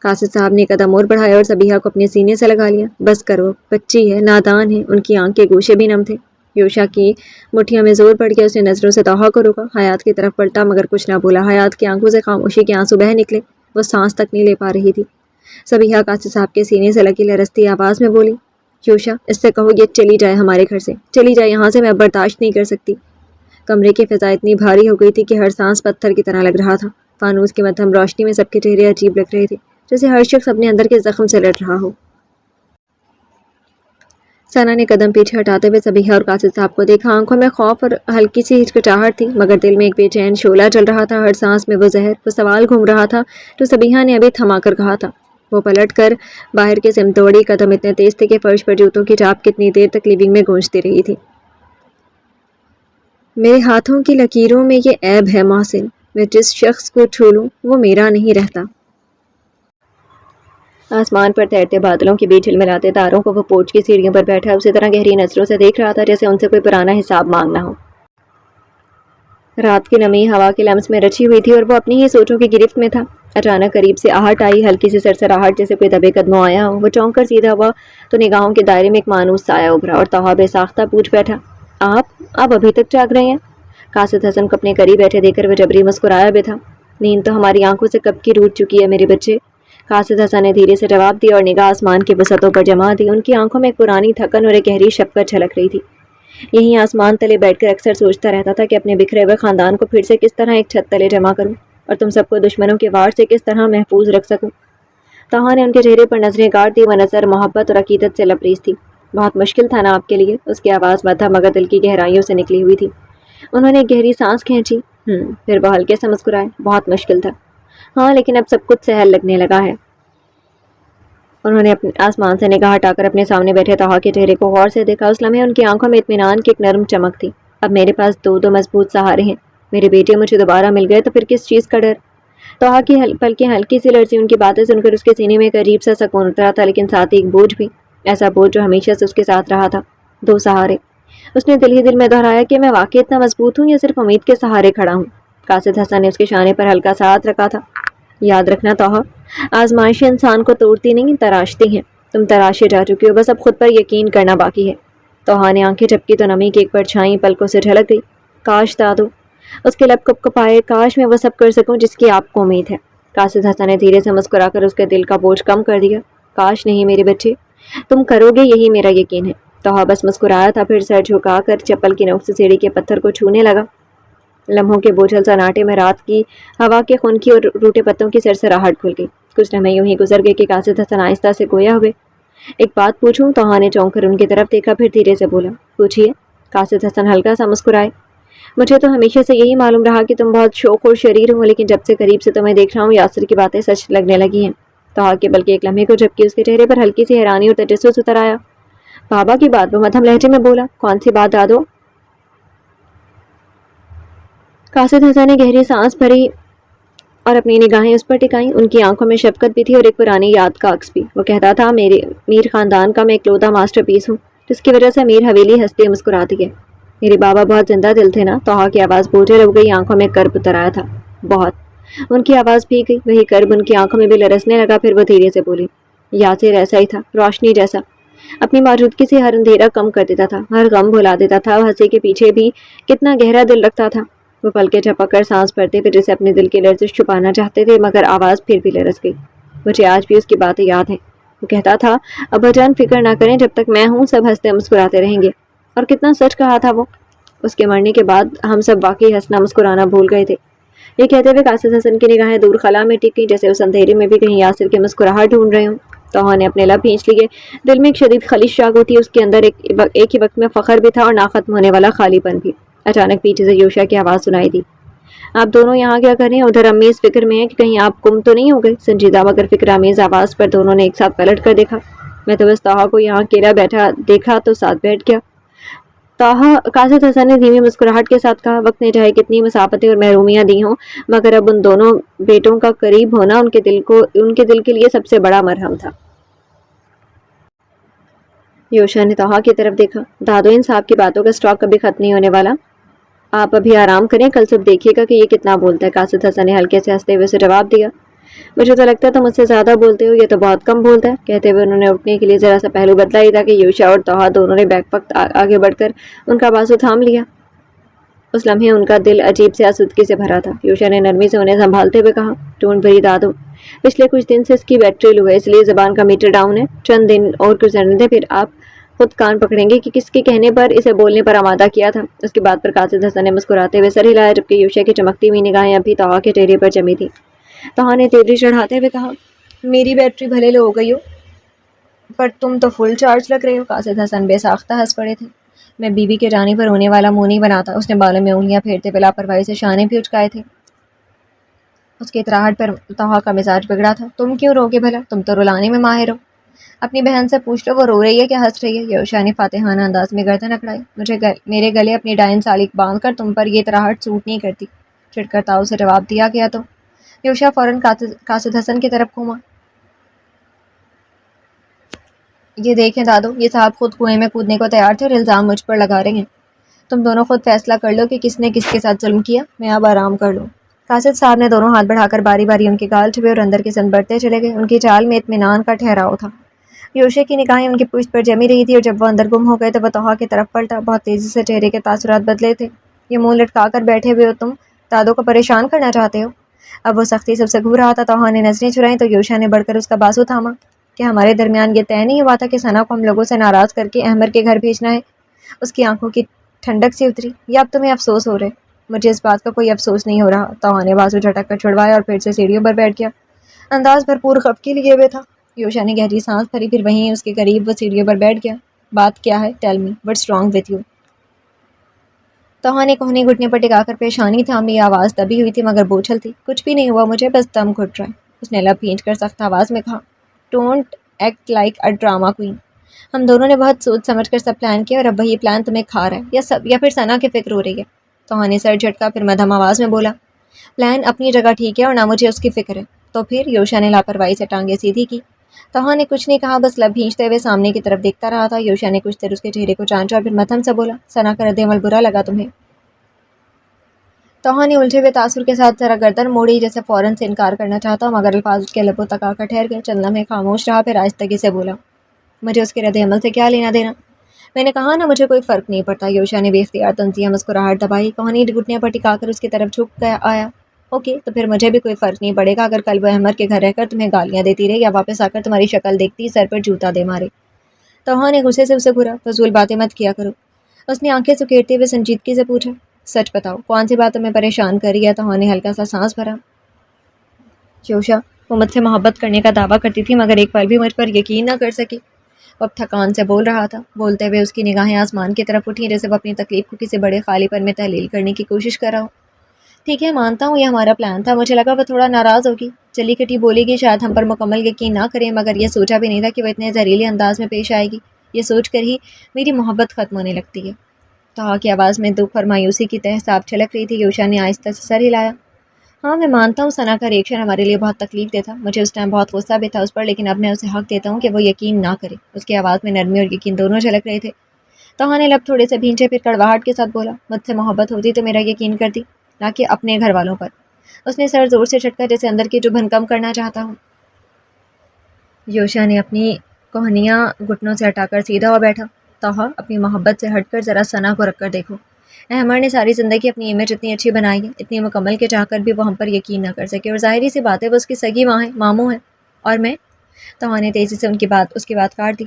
قاصد صاحب نے قدم اور بڑھایا اور صبیحہ کو اپنے سینے سے لگا لیا۔ بس کرو، بچی ہے، نادان ہے۔ ان کی آنکھ کے گوشے بھی نم تھے۔ یوشا کی مٹھیوں میں زور پڑ گیا، اس نے نظروں سے طاہا کو روکا، حیات کی طرف پلٹا مگر کچھ نہ بولا۔ حیات کی آنکھوں سے خاموشی کے آنسو بہہ نکلے، وہ سانس تک نہیں لے پا رہی تھی۔ صبیحہ قاصد صاحب کے سینے سے لگی لرزتی آواز میں بولی، یوشا اس سے کہو یہ چلی جائے ہمارے گھر سے، چلی جائے یہاں سے، میں اب برداشت نہیں کر سکتی۔ کمرے کی فضا اتنی بھاری ہو گئی تھی کہ ہر سانس پتھر کی طرح لگ رہا تھا۔ فانوس کی مدھم روشنی میں سب کے چہرے عجیب لگ رہے تھے، جیسے ہر شخص اپنے اندر کے زخم سے لڑ رہا ہو۔ ثنا نے قدم پیچھے ہٹاتے ہوئے صبیحہ اور قاصد صاحب کو دیکھا۔ آنکھوں میں خوف اور ہلکی سی ہچکچاہٹ تھی، مگر دل میں ایک بے چین شعلہ جل رہا تھا۔ ہر سانس میں وہ زہر، وہ سوال گھوم رہا تھا جو صبیحہ نے ابھی تھما کر کہا تھا۔ وہ پلٹ کر باہر کے سمت دوڑی، قدم اتنے تیز تھے کہ فرش پر جوتوں کی چاپ کتنی دیر تک لیونگ میں گونجتی رہی تھی۔ میرے ہاتھوں کی لکیروں میں یہ عیب ہے محسن، میں جس شخص کو چھو لوں وہ میرا نہیں رہتا۔ آسمان پر تیرتے بادلوں کے بیچ جھلملاتے تاروں کو وہ پورچ کی سیڑھیوں پر بیٹھا اسی طرح گہری نظروں سے دیکھ رہا تھا جیسے ان سے کوئی پرانا حساب مانگنا ہو۔ رات کی نمی ہوا کے لمس میں رچی ہوئی تھی اور وہ اپنی ہی سوچوں کی گرفت میں تھا۔ اچانک قریب سے آہٹ آئی، ہلکی سی سرسراہٹ جیسے کوئی دبے قدموں آیا ہو۔ وہ چونک کر سیدھا ہوا تو نگاہوں کے دائرے میں ایک مانوس سایہ ابھرا اور طاہا بے ساختہ پوچھ بیٹھا، آپ ابھی تک جاگ رہے ہیں؟ قاصد حسن کو اپنے قریب بیٹھے دیکھ کر وہ جبری مسکرایا بھی تھا۔ نیند تو ہماری آنکھوں سے کب کی روٹ چکی ہے میرے بچے، قاصد حسن نے دھیرے سے جواب دیا اور نگاہ آسمان کی وسعتوں پر جما دی۔ ان کی آنکھوں میں ایک پرانی تھکن اور ایک گہری شفقت جھلک رہی تھی۔ یہیں آسمان تلے بیٹھ کر اکثر سوچتا رہتا تھا کہ اپنے بکھرے ہوئے خاندان کو پھر سے کس طرح ایک چھت تلے جمع کروں اور تم سب کو دشمنوں کے وار سے کس طرح محفوظ رکھ سکوں۔ طاہا نے ان کے چہرے پر نظریں گاڑ دی، وہ نظر محبت اور عقیدت سے لبریز تھی۔ بہت مشکل تھا نا آپ کے لیے؟ اس کی آواز مدھم مگر دل کی گہرائیوں سے نکلی ہوئی تھی۔ انہوں نے ایک گہری سانس کھینچی، پھر وہ ہلکے سے مسکرائے، بہت مشکل تھا ہاں، لیکن اب سب کچھ سہل لگنے لگا ہے۔ انہوں نے اپنے آسمان سے نگاہ ہٹا کر اپنے سامنے بیٹھے طاہا کے چہرے کو غور سے دیکھا۔ اس لمحے ان کی آنکھوں میں اطمینان کی ایک نرم چمک تھی۔ اب میرے پاس دو مضبوط سہارے ہیں، میرے بیٹے مجھے دوبارہ مل گئے تو پھر کس چیز کا ڈر؟ طاہا کی پلکیں ہلکی سی لرزی، ان کی باتیں سن کر اس کے سینے میں ایک عجیب سا سکون اترا تھا، لیکن ساتھ ہی ایک بوجھ بھی، ایسا بوجھ جو ہمیشہ سے اس کے ساتھ رہا تھا۔ دو سہارے، اس نے دل ہی دل میں دہرایا کہ میں واقعی اتنا مضبوط ہوں یا صرف امید کے سہارے کھڑا ہوں؟ قاصد حسن نے اس کے شانے پر ہلکا سا ہاتھ رکھا تھا۔ یاد رکھنا طاہا، آزمائشیں انسان کو توڑتی نہیں تراشتی ہیں، تم تراشے جا چکی ہو، بس اب خود پر یقین کرنا باقی ہے۔ طاہا نے آنکھیں جھپکی تو نمی کی ایک پرچھائی پلکوں سے جھلک گئی۔ کاش دادو، اس کے لب کپ کپائے، کاش میں وہ سب کر سکوں جس کی آپ کو امید ہے۔ قاصد حسن نے دھیرے سے مسکرا کر اس کے دل کا بوجھ کم کر دیا۔ کاش نہیں میرے بچے، تم کرو گے یہی میرا یقین ہے۔ طاہا بس مسکرایا تھا، پھر سر جھکا کر چپل کی نوک سے سیڑھی کے پتھر کو چھونے لگا۔ لمحوں کے بوجھل سناٹے میں رات کی ہوا کے خنکی اور روٹے پتوں کی سرسراہٹ کھل گئی۔ کچھ لمحے یوں ہی گزر گئے کہ قاصد حسن آہستہ سے گویا ہوئے۔ ایک بات پوچھوں؟ طاہا نے چونک کر ان کی طرف دیکھا، پھر دھیرے سے بولا، پوچھیے۔ قاصد حسن ہلکا سا مسکرائے۔ مجھے تو ہمیشہ سے یہی معلوم رہا کہ تم بہت شوخ اور شریر ہو، لیکن جب سے قریب سے تمہیں دیکھ رہا ہوں یاسر کی باتیں سچ لگنے لگی ہیں۔ طاہا کے بلکہ ایک لمحے کو جھپکی اس کے چہرے پر ہلکی سی حیرانی اور تجسس اتر آیا۔ بابا کی بات؟ وہ مدھم لہجے میں بولا، کون سی بات دادو؟ قاصد حسن نے گہری سانس بھری اور اپنی نگاہیں اس پر ٹکائیں۔ ان کی آنکھوں میں شفقت بھی تھی اور ایک پرانی یاد کا عکس بھی۔ وہ کہتا تھا، میر خاندان کا میں اکلوتا ماسٹر پیس ہوں، جس کی وجہ سے میر حویلی ہنستی مسکراتی ہے۔ میرے بابا بہت زندہ دل تھے نا؟ طاہا کی آواز بوجھل ہو گئی، آنکھوں میں کرب اتر آیا تھا۔ بہت۔ ان کی آواز بھیگ گئی، وہی کرب ان کی آنکھوں میں بھی لرزنے لگا۔ پھر وہ دھیرے سے بولی، یاسر ایسا ہی تھا، روشنی جیسا، اپنی موجودگی سے ہر اندھیرا کم کر دیتا تھا، ہر غم بھلا دیتا تھا۔ وہ ہنسی کے پیچھے بھی کتنا گہرا دل رکھتا تھا۔ وہ پلکیں جھپک کر سانس بھرتے پھر جسے اپنے دل کی لرزش چھپانا چاہتے تھے، مگر آواز پھر بھی لرز گئی۔ مجھے آج بھی اس کی باتیں یاد ہیں۔ وہ کہتا تھا، ابا جان فکر نہ کریں، جب تک میں ہوں سب ہنستے مسکراتے رہیں گے۔ اور کتنا سچ کہا تھا وہ۔ اس کے مرنے کے بعد ہم سب واقعی ہنسنا مسکرانا بھول گئے تھے۔ یہ کہتے ہوئے قاصد حسن کی نگاہیں دور خلا میں ٹک گئی، جیسے اس اندھیرے میں بھی کہیں یاسر کی مسکراہٹ ڈھونڈ رہے ہوں۔ طاہا نے اپنے لب کھینچ لیے، دل میں ایک شدید خلش جاگ ہوتی، اس کے اندر ایک ہی وقت میں فخر بھی تھا اور نہ ختم ہونے والا خالی پن بھی۔ اچانک پیچھے سے یوشا کی آواز سنائی دی، آپ دونوں یہاں کیا کر رہے ہیں؟ ادھر امی اس فکر میں ہے کہ کہیں آپ گم تو نہیں ہو گئے؟ سنجیدہ مگر فکر آمیز آواز پر دونوں نے ایک ساتھ پلٹ کر دیکھا۔ میں تو بس طاہا کو یہاں اکیلا بیٹھا دیکھا تو ساتھ بیٹھ گیا۔ طاہا، قاصد حسن نے دھیمی مسکراہٹ کے ساتھ کہا، وقت نے چاہے کتنی مسافتیں اور محرومیاں دی ہوں، مگر اب ان دونوں بیٹوں کا قریب ہونا ان کے دل کے لیے سب سے بڑا مرہم تھا۔ یوشا نے طاہا کی طرف دیکھا، دادو ان صاحب کی باتوں کا اسٹاک کبھی ختم نہیں ہونے والا، آپ ابھی آرام کریں، کل صبح دیکھیے گا کہ یہ کتنا بولتا ہے۔ قاصد حسن نے ہلکے سے ہنستے ہوئے اسے جواب دیا۔ مجھے تو لگتا ہے تم مجھ سے زیادہ بولتے ہو، یہ تو بہت کم بولتا ہے۔ کہتے ہوئے انہوں نے اٹھنے کے لیے ذرا سا پہلو بدلا ہی تھا کہ یوشا اور توحا دونوں نے بیک وقت آگے بڑھ کر ان کا بازو تھام لیا۔ اس لمحے ان کا دل عجیب سے آسودگی سے بھرا تھا۔ یوشا نے نرمی سے انہیں سنبھالتے ہوئے کہا، ڈونٹ وری دادو، پچھلے کچھ دن سے اس کی بیٹری لو ہے، اس لیے زبان کا میٹر ڈاؤن ہے۔ چند دن اور گزرنے دیں، پھر آپ خود کان پکڑیں گے کہ کس کے کہنے پر اسے بولنے پر آمادہ کیا تھا۔ اس کی بات پر قاصد حسن نے مسکراتے ہوئے سر ہلایا، جبکہ یوشا کی چمکتی ہوئی نگاہیں ابھی توحا کے چہرے پر جمی تھی۔ توحا نے تیزی چڑھاتے ہوئے کہا، میری بیٹری بھلے لو ہو گئی ہو پر تم تو فل چارج لگ رہے ہو۔ قاصد حسن بے ساختہ ہنس پڑے تھے۔ میں بی بی کے جانے پر ہونے والا منہ نہیں بناتا۔ اس نے بالوں میں انگلیاں پھیرتے ہوئے لاپرواہی سے شانے بھی اچکائے تھے۔ اس کی اطراحٹ پر توحا کا مزاج بگڑا تھا۔ تم کیوں رو گے بھلا؟ تم تو رلانے میں ماہر ہو۔ اپنی بہن سے پوچھ لو وہ رو رہی ہے کہ ہنس رہی ہے۔ یوشا نے فاتحانہ انداز میں گردن اکڑائی۔ میرے گلے اپنی ڈائن سالک باندھ کر تم پر یہ اطراحٹ سوٹ نہیں کرتی، چڑھ کر تاؤ سے جواب دیا گیا تو یوشا فوراً قاصد حسن کی طرف گھوما۔ یہ دیکھیں دادو، یہ صاحب خود کنویں میں کودنے کو تیار تھے اور الزام مجھ پر لگا رہے ہیں۔ تم دونوں خود فیصلہ کر لو کہ کس نے کس کے ساتھ ظلم کیا، میں اب آرام کر لوں۔ قاصد صاحب نے دونوں ہاتھ بڑھا کر باری باری ان کے گال چھپے اور اندر کی سمت بڑھتے چلے گئے۔ ان کی چال میں اطمینان کا ٹھہراؤ تھا۔ یوشا کی نگاہیں ان کی پشت پر جمی رہی تھی اور جب وہ اندر گم ہو گئے تو وہ توحا کی طرف پلٹا۔ بہت تیزی سے چہرے کے تاثرات بدلے تھے۔ یہ منہ لٹکا کر بیٹھے ہوئے ہو تم، دادو کو پریشان کرنا چاہتے ہو؟ اب وہ سختی سب سے گھور رہا تھا۔ توحا نے نظریں چرائیں تو یوشا نے بڑھ کر اس کا بازو تھاما۔ کیا ہمارے درمیان یہ طے نہیں ہوا تھا کہ ثنا کو ہم لوگوں سے ناراض کر کے احمر کے گھر بھیجنا ہے؟ اس کی آنکھوں کی ٹھنڈک سی اتری۔ یا اب تمہیں افسوس ہو رہے؟ مجھے اس بات کا کوئی افسوس نہیں ہو رہا۔ توحا نے بازو جھٹک کر چھڑوایا اور پھر سے سیڑھیوں پر بیٹھ گیا۔ انداز بھرپور خفگی لیے ہوئے تھا۔ یوشا نے گہری سانس بھری، پھر وہیں اس کے قریب وہ سیڑھیوں پر بیٹھ گیا۔ بات کیا ہے؟ Tell me, what's wrong with you? توحا نے کوہنی گھٹنے پر ٹکا کر پیشانی تھامی، آواز دبی ہوئی تھی مگر بوجھل تھی۔ کچھ بھی نہیں ہوا مجھے، بس دم گھٹ رہا ہے۔ اس نے لب بھینچ کر سخت آواز میں کہا، don't act like a drama queen. ہم دونوں نے بہت سوچ سمجھ کر سب پلان کیا اور اب وہی پلان تمہیں کھا رہا ہے، یا پھر ثنا کی فکر ہو رہی ہے؟ توحا نے سر جھٹکا، پھر مدھم آواز میں بولا، پلان اپنی جگہ ٹھیک ہے اور نہ مجھے اس کی فکر ہے۔ تو پھر؟ یوشا نے لاپرواہی سے ٹانگیں سیدھی کی۔ توحا نے کچھ نہیں کہا، بس لب بھینچتے ہوئے سامنے کی طرف دیکھتا رہا تھا۔ یوشا نے کچھ دیر اس کے چہرے کو چانچا اور پھر مدھم سے بولا، ثنا کا رد عمل برا لگا تمہیں؟ توحا نے الجھے ہوئے تاثر کے ساتھ ذرا گردن موڑی، جیسے فوراً سے انکار کرنا چاہتا مگر الفاظ اس کے لبوں تک آ کر ٹھہر گئے۔ چند لمحے خاموش رہا، پھر آہستگی سے بولا، مجھے اس کے رد عمل سے کیا لینا دینا؟ میں نے کہا نا مجھے کوئی فرق نہیں پڑتا۔ یوشا نے بے اختیار طنزیہ مسکراہٹ دبائی، کوہنی گھٹنے پر ٹکا کر اس کی طرف جھک گیا آیا، اوکے تو پھر مجھے بھی کوئی فرق نہیں پڑے گا اگر کل وہ احمر کے گھر رہ کر تمہیں گالیاں دیتی رہے یا واپس آ کر تمہاری شکل دیکھتی سر پر جوتا دے مارے۔ توحا نے غصے سے اسے گھورا، فضول باتیں مت کیا کرو۔ اس نے آنکھیں سکیڑتے ہوئے سنجیدگی سے پوچھا، سچ بتاؤ کون سی بات تمہیں پریشان کر رہی ہے؟ توحا نے ہلکا سا سانس بھرا۔ یوشا، وہ مجھ سے محبت کرنے کا دعویٰ کرتی تھی مگر ایک پل بھی مجھ پر یقین نہ کر سکی۔ وہ اب تھکان سے بول رہا تھا۔ بولتے ہوئے اس کی نگاہیں آسمان کی طرف اٹھیں، جیسے وہ اپنی تکلیف کو کسی بڑے خالی پن میں تحلیل کرنے کی کوشش کر رہا ہو۔ ٹھیک ہے، مانتا ہوں یہ ہمارا پلان تھا، مجھے لگا وہ تھوڑا ناراض ہوگی، چلی کٹی بولے گی، شاید ہم پر مکمل یقین نہ کریں، مگر یہ سوچا بھی نہیں تھا کہ وہ اتنے زہریلے انداز میں پیش آئے گی۔ یہ سوچ کر ہی میری محبت ختم ہونے لگتی ہے۔ توحا کی آواز میں دکھ اور مایوسی کی تہ صاف چھلک رہی تھی۔ یوشا نے آہستہ سے سر ہلایا۔ ہاں میں مانتا ہوں ثنا کا ریئیکشن ہمارے لیے بہت تکلیف دہ تھا، مجھے اس ٹائم بہت غصہ بھی تھا اس پر، لیکن اب میں اسے حق دیتا ہوں کہ وہ یقین نہ کرے۔ اس کی آواز میں نرمی اور یقین دونوں جھلک رہے تھے۔ توحا نے لب تھوڑے سے بھینچے، پھر کڑواہٹ کے ساتھ بولا، مجھ سے محبت ہوتی تو میرا یقین کرتی، نہ کہ اپنے گھر والوں پر۔ اس نے سر زور سے جھٹکا، جیسے اندر کی چبھن کم کرنا چاہتا ہوں۔ یوشا نے اپنی کوہنیاں گھٹنوں سے ہٹا کر سیدھا ہو بیٹھا۔ توحا، اپنی محبت سے ہٹ کر ذرا ثنا کو رکھ کر دیکھو۔ احمر نے ساری زندگی اپنی امیج اتنی اچھی بنائی ہے، اتنی مکمل کہ چاہ کر بھی وہ ہم پر یقین نہ کر سکے، اور ظاہری سی بات ہے وہ اس کی سگی ماں ہے، ماموں ہے، اور میں؟ توحا نے تیزی سے اس کی بات کاٹ دی۔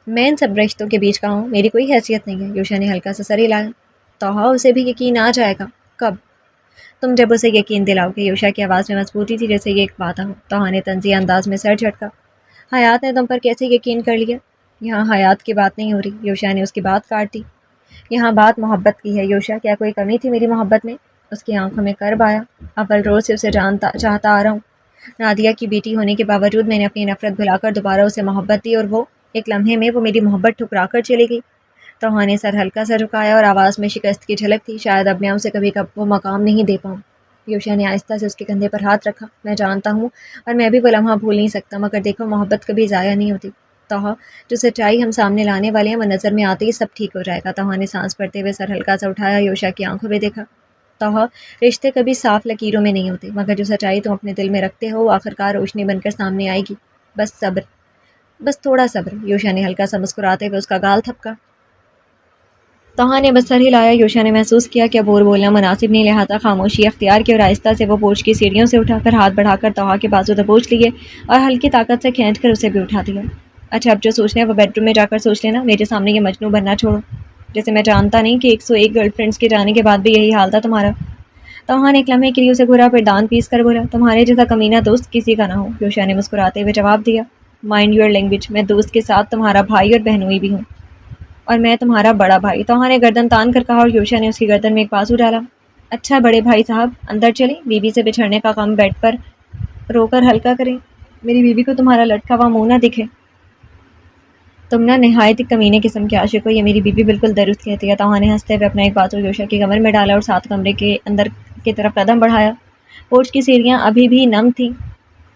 میں ان سب رشتوں کے بیچ کا ہوں، میری کوئی حیثیت نہیں ہے۔ یوشا نے ہلکا سا سر ہلایا۔ توحا، اسے بھی یقین آ جائے گا۔ کب؟ تم جب اسے یقین دلاؤ گے۔ یوشا کی آواز میں مضبوطی تھی، جیسے یہ ایک وعدہ ہو۔ توحا نے طنزیہ انداز میں سر جھٹکا۔ حیات نے تم پر کیسے یقین کر لیا؟ یہاں حیات کی بات نہیں ہو رہی، یوشا نے اس کی بات کاٹ دی۔ یہاں بات محبت کی ہے یوشا، کیا کوئی کمی تھی میری محبت میں؟ اس کی آنکھوں میں کرب آیا۔ اول روز سے اسے چاہتا آ رہا ہوں۔ نادیہ کی بیٹی ہونے کے باوجود میں نے اپنی نفرت بھلا کر دوبارہ اسے محبت دی، اور وہ ایک لمحے میں وہ میری محبت ٹھکرا کر چلی گئی۔ توحا نے سر ہلکا سا جھکایا اور آواز میں شکست کی جھلک تھی، شاید اب میں اسے کبھی وہ مقام نہیں دے پاؤں۔ یوشا نے آہستہ سے اس کے کندھے پر ہاتھ رکھا۔ میں جانتا ہوں اور میں بھی وہ لمحہ بھول نہیں سکتا، مگر دیکھو محبت کبھی ضائع نہیں ہوتی۔ توحا، جو سچائی ہم سامنے لانے والے ہیں وہ نظر میں آتے ہی سب ٹھیک ہو جائے گا۔ توحا نے سانس بھرتے ہوئے سر ہلکا سا اٹھایا، یوشا کی آنکھوں میں دیکھا۔ توہا، رشتے کبھی صاف لکیروں میں نہیں ہوتے، مگر جو سچائی تم اپنے دل میں رکھتے ہو وہ آخرکار روشنی بن کر سامنے آئے گی۔ بس صبر، بس تھوڑا صبر۔ یوشا نے ہلکا سا مسکراتے ہوئے اس کا گال تھپکا۔ توہا نے بس سر ہلایا۔ یوشا نے محسوس کیا کہ اب اور بولنا مناسب نہیں، لہٰذا خاموشی اختیار کی اور آہستہ سے وہ پورچ کی سیڑھیوں سے اٹھا کر ہاتھ بڑھا کر توہا کے بازو دبوچ لیے اور ہلکی طاقت سے کھینچ کر اسے بھی اٹھا دیا۔ اچھا، اب جو سوچنا ہے وہ بیڈ روم میں جا کر سوچ لینا، میرے سامنے یہ مجنوں بننا چھوڑو۔ جیسے میں جانتا نہیں کہ 101 گرل فرینڈس کے جانے کے بعد بھی یہی حال تھا تمہارا۔ توہا نے ایک لمحے کے لیے اسے گھورا، پھر دانت پیس کر بولا، تمہارے جیسا کمینہ دوست کسی کا نہ ہو۔ یوشا نے مسکراتے ہوئے جواب دیا، مائنڈ یور لینگویج، میں دوست کے ساتھ تمہارا بھائی اور بہنوئی بھی ہوں، اور میں تمہارا بڑا بھائی۔ توہا نے گردن تان کر کہا اور یوشا نے اس کی گردن میں ایک بازو ڈالا۔ اچھا بڑے بھائی صاحب، اندر چلیں، بیوی سے بچھڑنے کا غم بیڈ پر رو کر ہلکا کریں، میری بیوی کو تمہارا لٹکا ہوا منہ نہ دکھے۔ تم نہ نہایت ہی کمینے قسم کے عاشق ہو، یہ میری بیوی بالکل درست کہتی ہے۔ توہا نے ہنستے ہوئے اپنا ایک بازو یوشا کی کمر میں ڈالا اور ساتھ کمرے کے اندر کی طرف قدم بڑھایا۔ پورچ کی سیڑھیاں ابھی بھی نم تھیں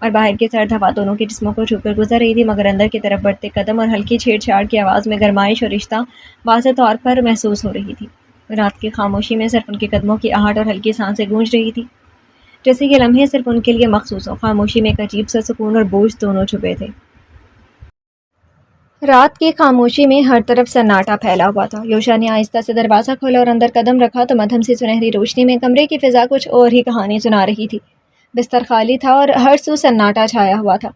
اور باہر کی سرد ہوا دونوں کے جسموں کو چھو کر گزر رہی تھی، مگر اندر کی طرف بڑھتے قدم اور ہلکی چھیڑ چھاڑ کی آواز میں گرمائش اور رشتہ واضح طور پر محسوس ہو رہی تھی۔ رات کی خاموشی میں صرف ان کے قدموں کی آہٹ اور ہلکی سانسیں گونج رہی تھی، جیسے یہ لمحے صرف ان کے لیے مخصوص ہو۔ خاموشی میں ایک عجیب سا سکون اور بوجھ دونوں چھپے تھے۔ رات کی خاموشی میں ہر طرف سناٹا پھیلا ہوا تھا۔ یوشا نے آہستہ سے دروازہ کھولا اور اندر قدم رکھا تو مدھم سی سنہری روشنی میں کمرے کی فضا کچھ اور ہی کہانی سنا رہی تھی۔ بستر خالی تھا اور ہر سو سناٹا چھایا ہوا تھا۔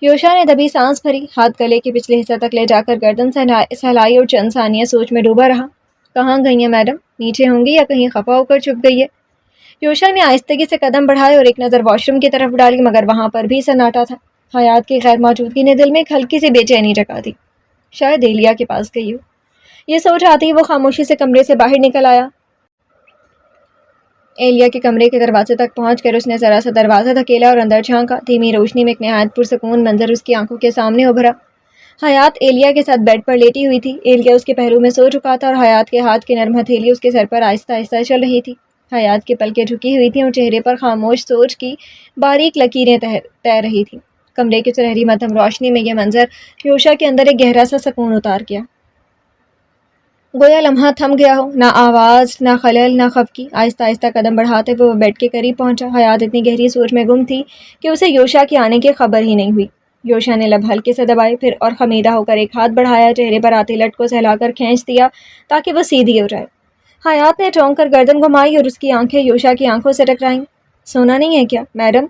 یوشا نے دبی سانس بھری، ہاتھ گلے کے پچھلے حصے تک لے جا کر گردن سہلائی اور چند ثانیہ سوچ میں ڈوبا رہا۔ کہاں گئی ہیں میڈم؟ نیچے ہوں گی یا کہیں خفا ہو کر چھپ گئی ہے؟ یوشا نے آہستگی سے قدم بڑھائے اور ایک نظر واش روم کی طرف ڈالی، مگر وہاں پر بھی سناٹا تھا۔ حیات کی غیر موجودگی نے دل میں ایک ہلکی سی بے چینی جگا دی۔ شاید ایلیا کے پاس گئی ہو، یہ سوچ آتی ہی وہ خاموشی سے کمرے سے باہر نکل آیا۔ ایلیا کے کمرے کے دروازے تک پہنچ کر اس نے ذرا سا دروازہ دھکیلا اور اندر جھانکا۔ دھیمی روشنی میں ایک نہایت پرسکون منظر اس کی آنکھوں کے سامنے ابھرا۔ حیات ایلیا کے ساتھ بیڈ پر لیٹی ہوئی تھی۔ ایلیا اس کے پہلو میں سو چکا تھا اور حیات کے ہاتھ کی نرم ہتھیلی اس کے سر پر آہستہ آہستہ چل رہی تھی۔ حیات کی پلکیں جھکی ہوئی تھیں اور چہرے پر خاموش سوچ کی باریک لکیریں تیر رہی تھیں۔ کمرے کی سنہری مدھم روشنی میں یہ منظر یوشا کے اندر ایک گہرا سا سکون اتار گیا، گویا لمحہ تھم گیا ہو، نہ آواز، نہ خلل، نہ خفگی۔ آہستہ آہستہ قدم بڑھاتے ہوئے وہ بیڈ کے قریب پہنچا۔ حیات اتنی گہری سوچ میں گم تھی کہ اسے یوشا کے آنے کی خبر ہی نہیں ہوئی۔ یوشا نے لب ہلکے سے دبائے، پھر اور خمیدہ ہو کر ایک ہاتھ بڑھایا، چہرے پر آتی لٹ کو سہلا کر کھینچ دیا تاکہ وہ سیدھی ہو جائے۔ حیات نے چونک کر گردن گھمائی اور اس کی آنکھیں یوشا کی آنکھوں سے ٹکرائیں۔ سونا نہیں ہے کیا میڈم؟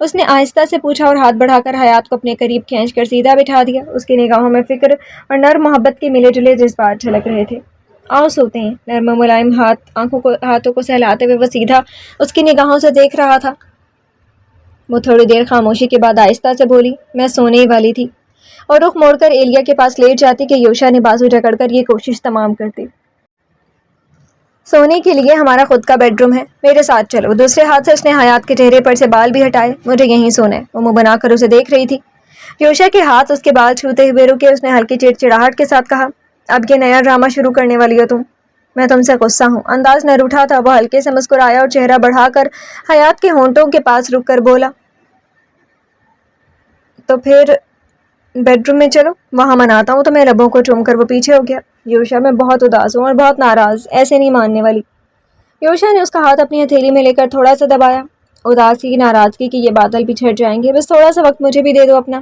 اس نے آہستہ سے پوچھا اور ہاتھ بڑھا کر حیات کو اپنے قریب کھینچ کر سیدھا بٹھا دیا۔ اس کی نگاہوں میں فکر اور نرم محبت کے ملے جلے جذبات جھلک رہے تھے۔ آؤ سوتے ہیں۔ نرم و ملائم ہاتھوں کو سہلاتے ہوئے وہ سیدھا اس کی نگاہوں سے دیکھ رہا تھا۔ وہ تھوڑی دیر خاموشی کے بعد آہستہ سے بولی، میں سونے ہی والی تھی، اور رخ موڑ کر ایلیا کے پاس لیٹ جاتی کہ یوشا نے بازو جکڑ کر یہ کوشش تمام کر دی۔ سونے کے لیے ہمارا خود کا بیڈ روم ہے، میرے ساتھ چلو۔ دوسرے ہاتھ سے اس نے حیات کے چہرے پر سے بال بھی ہٹائے۔ مجھے یہیں سونا ہے۔ وہ منہ بنا کر اسے دیکھ رہی تھی۔ یوشا کے ہاتھ اس کے بال چھوتے ہوئے رکے۔ اس نے ہلکی چڑچڑاہٹ کے ساتھ کہا، اب یہ نیا ڈرامہ شروع کرنے والی ہو تم؟ میں تم سے غصہ ہوں۔ انداز نہ روٹھا تھا۔ وہ ہلکے سے مسکرایا اور چہرہ بڑھا کر حیات کے ہونٹوں کے پاس رک کر بولا، تو پھر بیڈ روم میں چلو، وہاں مناتا ہوں تمہیں۔ لبوں کو چوم کر وہ پیچھے ہو گیا۔ یوشا، میں بہت اداس ہوں اور بہت ناراض، ایسے نہیں ماننے والی۔ یوشا نے اس کا ہاتھ اپنی ہتھیلی میں لے کر تھوڑا سا دبایا۔ اداسی، ناراضگی کی یہ بادل بھی چھٹ جائیں گے، بس تھوڑا سا وقت مجھے بھی دے دو اپنا۔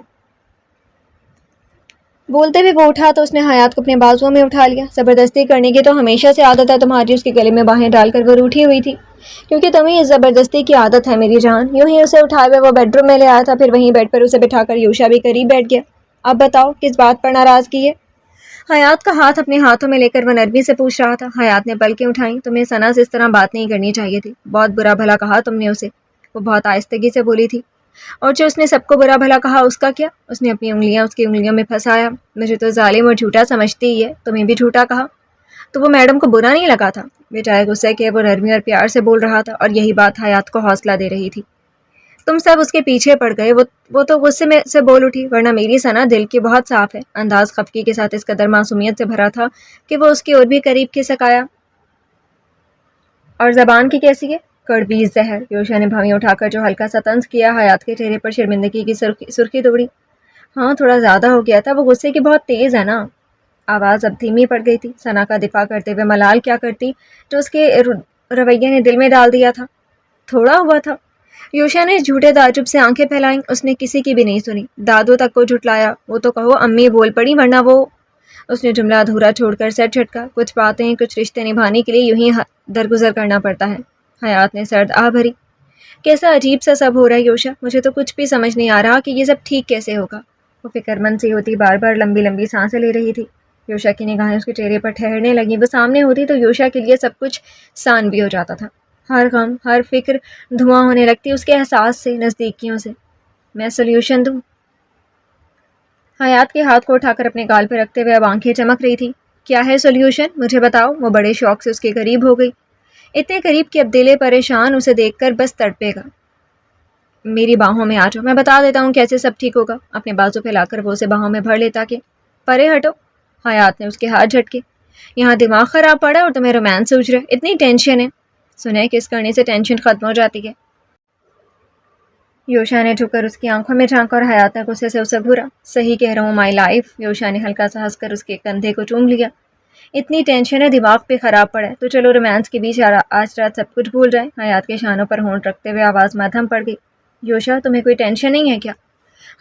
بولتے ہوئے وہ اٹھا تو اس نے حیات کو اپنے بازوؤں میں اٹھا لیا۔ زبردستی کرنے کی تو ہمیشہ سے عادت ہے تمہاری۔ اس کے گلے میں باہیں ڈال کر وہ روٹھی ہوئی تھی، کیونکہ تمہیں اس زبردستی کی عادت ہے میری جان۔ یوں ہی اسے اٹھائے ہوئے وہ بیڈ روم میں لے آیا تھا، پھر وہیں بیڈ پر اسے بٹھا کر یوشا بھی قریب بیٹھ گیا۔ اب بتاؤ کس بات پر ناراضگی ہے؟ حیات کا ہاتھ اپنے ہاتھوں میں لے کر وہ نرمی سے پوچھ رہا تھا۔ حیات نے پلکیں اٹھائیں۔ تمہیں ثنا سے اس طرح بات نہیں کرنی چاہیے تھی، بہت برا بھلا کہا تم نے اسے، وہ بہت آہستگی سے بولی تھی۔ اور جو اس نے سب کو برا بھلا کہا اس کا کیا؟ اس نے اپنی انگلیاں اس کی انگلیوں میں پھنسایا۔ مجھے تو ظالم اور جھوٹا سمجھتی ہی ہے، تمہیں بھی جھوٹا کہا تو وہ میڈم کو برا نہیں لگا تھا؟ بجائے غصے کے وہ نرمی اور پیار سے بول رہا تھا، اور یہی بات حیات کو حوصلہ دے رہی تھی۔ تم سب اس کے پیچھے پڑ گئے، وہ تو غصے میں سے بول اٹھی، ورنہ میری ثنا دل کی بہت صاف ہے۔ انداز خفگی کے ساتھ اس قدر معصومیت سے بھرا تھا کہ وہ اس کی اور بھی قریب کھسک آیا۔ اور زبان کی کیسی ہے؟ کڑوی زہر۔ یوشا نے بھویں اٹھا کر جو ہلکا سا طنز کیا، حیات کے چہرے پر شرمندگی کی سرخی دوڑی۔ ہاں تھوڑا زیادہ ہو گیا تھا، وہ غصے کی بہت تیز ہے نا۔ آواز اب دھیمی پڑ گئی تھی۔ ثنا کا دفاع کرتے ہوئے ملال کیا کرتی جو اس کے رویہ نے دل میں ڈال دیا تھا، تھوڑا ہوا تھا۔ یوشا نے جھوٹے تعجب سے آنکھیں پھیلائیں، اس نے کسی کی بھی نہیں سنی۔ دادو تک کو جھٹلایا، وہ تو کہو امی بول پڑی ورنہ وہ… اس نے جملہ ادھورا چھوڑ کر سر جھٹکا۔ کچھ باتیں، کچھ رشتے نبھانے کے لیے یوں ہی درگزر کرنا پڑتا ہے۔ حیات نے سرد آہ بھری۔ کیسا عجیب سا سب ہو رہا ہے یوشا، مجھے تو کچھ بھی سمجھ نہیں آ رہا کہ یہ سب ٹھیک کیسے ہوگا۔ وہ فکر مند سی ہوتی بار بار لمبی لمبی سانسیں لے رہی تھی۔ یوشا کی نگاہیں اس کے چہرے پر ٹھہرنے لگیں۔ وہ سامنے ہوتی تو یوشا کے لیے سب کچھ سان بھی ہو جاتا تھا۔ ہر غم، ہر فکر دھواں ہونے لگتی اس کے احساس سے، نزدیکیوں سے۔ میں سلیوشن دوں؟ حیات کے ہاتھ کو اٹھا کر اپنے گال پہ رکھتے ہوئے اب آنکھیں چمک رہی تھی۔ کیا ہے سلیوشن؟ مجھے بتاؤ۔ وہ بڑے شوق سے اس کے قریب ہو گئی، اتنے قریب کہ اب دل پریشان اسے دیکھ کر بس تڑپے گا۔ میری باہوں میں آ جاؤ، میں بتا دیتا ہوں کیسے سب ٹھیک ہوگا۔ اپنے بازو پہ لا کر وہ اسے باہوں میں بھر لیتا کہ پرے ہٹو۔ حیات نے اس کے ہاتھ جھٹکے۔ یہاں دماغ خراب پڑا اور تمہیں رومانس سوچ رہے، اتنی ٹینشن ہے؟ سنیں کس کرنے سے ٹینشن ختم ہو جاتی ہے۔ یوشا نے جھک کر اس کی آنکھوں میں جھانکا اور حیات نے غصے سے اسے گھورا۔ صحیح کہہ رہا ہوں مائی لائف۔ یوشا نے ہلکا سا ہنس کر اس کے کندھے کو چوم لیا۔ اتنی ٹینشن ہے، دماغ پہ خراب پڑا ہے تو چلو رومانس کے بیچ آج رات سب کچھ بھول جائیں۔ حیات کے شانوں پر ہونٹ رکھتے ہوئے آواز مدھم پڑ گئی۔ یوشا تمہیں کوئی ٹینشن نہیں ہے کیا؟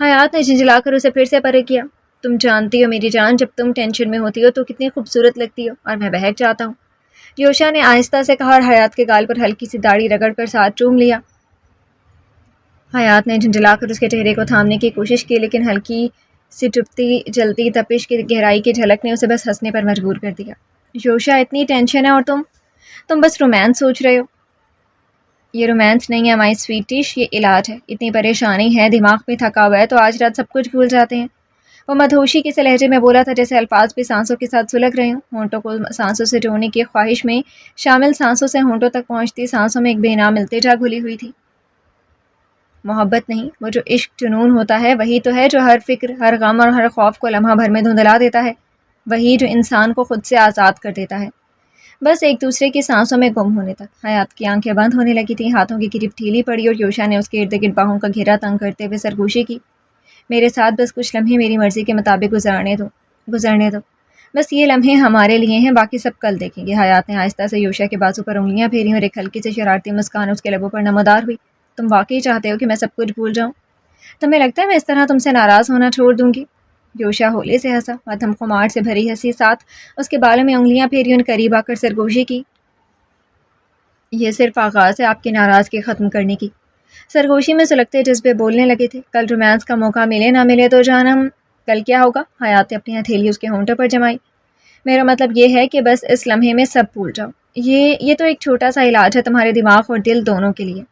حیات نے جھنجھلا کر اسے پھر سے پرے کیا۔ تم جانتی ہو میری جان، جب تم ٹینشن میں ہوتی ہو تو کتنی خوبصورت لگتی ہو اور میں بہک جاتا ہوں۔ یوشا نے آہستہ سے کہا اور حیات کے گال پر ہلکی سی داڑھی رگڑ کر ساتھ چوم لیا۔ حیات نے جھنجھلا کر اس کے چہرے کو تھامنے کی کوشش کی، لیکن ہلکی سی ٹپتی جلتی تپش کی گہرائی کی جھلک نے اسے بس ہنسنے پر مجبور کر دیا۔ یوشا اتنی ٹینشن ہے اور تم بس رومانس سوچ رہے ہو۔ یہ رومانس نہیں ہے مائی سویٹش، یہ علاج ہے۔ اتنی پریشانی ہے، دماغ بھی تھکا ہوا ہے تو آج رات سب کچھ بھول جاتے ہیں۔ وہ مدہوشی کے سے لہجے میں بولا تھا جیسے الفاظ بھی سانسوں کے ساتھ سلگ رہے ہوں۔ ہونٹوں کو سانسوں سے جوڑنے کی خواہش میں شامل سانسوں سے ہونٹوں تک پہنچتی سانسوں میں ایک بے نام التجا گھلی ہوئی تھی۔ محبت نہیں، وہ جو عشق جنون ہوتا ہے وہی تو ہے جو ہر فکر، ہر غم اور ہر خوف کو لمحہ بھر میں دھندلا دیتا ہے، وہی جو انسان کو خود سے آزاد کر دیتا ہے، بس ایک دوسرے کی سانسوں میں گم ہونے تک۔ حیات کی آنکھیں بند ہونے لگی تھیں، ہاتھوں کی گرفت ڈھیلی پڑی اور یوشا نے اس کے ارد گرد باہوں کا گھیرا تنگ کرتے ہوئے سرگوشی کی۔ میرے ساتھ بس کچھ لمحے میری مرضی کے مطابق گزرنے دو، بس یہ لمحے ہمارے لیے ہیں، باقی سب کل دیکھیں گے۔ حیات نے آہستہ سے یوشا کے بازو پر انگلیاں پھیری اور ایک ہلکی سے شرارتی مسکان اس کے لبوں پر نمودار ہوئی۔ تم واقعی چاہتے ہو کہ میں سب کچھ بھول جاؤں؟ تمہیں لگتا ہے میں اس طرح تم سے ناراض ہونا چھوڑ دوں گی؟ یوشا ہولے سے ہنسا، مدھم خمار سے بھری ہنسی ساتھ اس کے بالوں میں انگلیاں پھیری اور قریب آ کر سرگوشی کی۔ یہ صرف آغاز ہے آپ کی ناراضگی ختم کرنے کی۔ سرگوشی میں سلگتے جذبے بولنے لگے تھے۔ کل رومانس کا موقع ملے نہ ملے تو جانم کل کیا ہوگا؟ حیات نے اپنی ہتھیلی اس کے ہونٹوں پر جمائی۔ میرا مطلب یہ ہے کہ بس اس لمحے میں سب بھول جاؤ۔ یہ تو ایک چھوٹا سا علاج ہے تمہارے دماغ اور دل دونوں کے لیے۔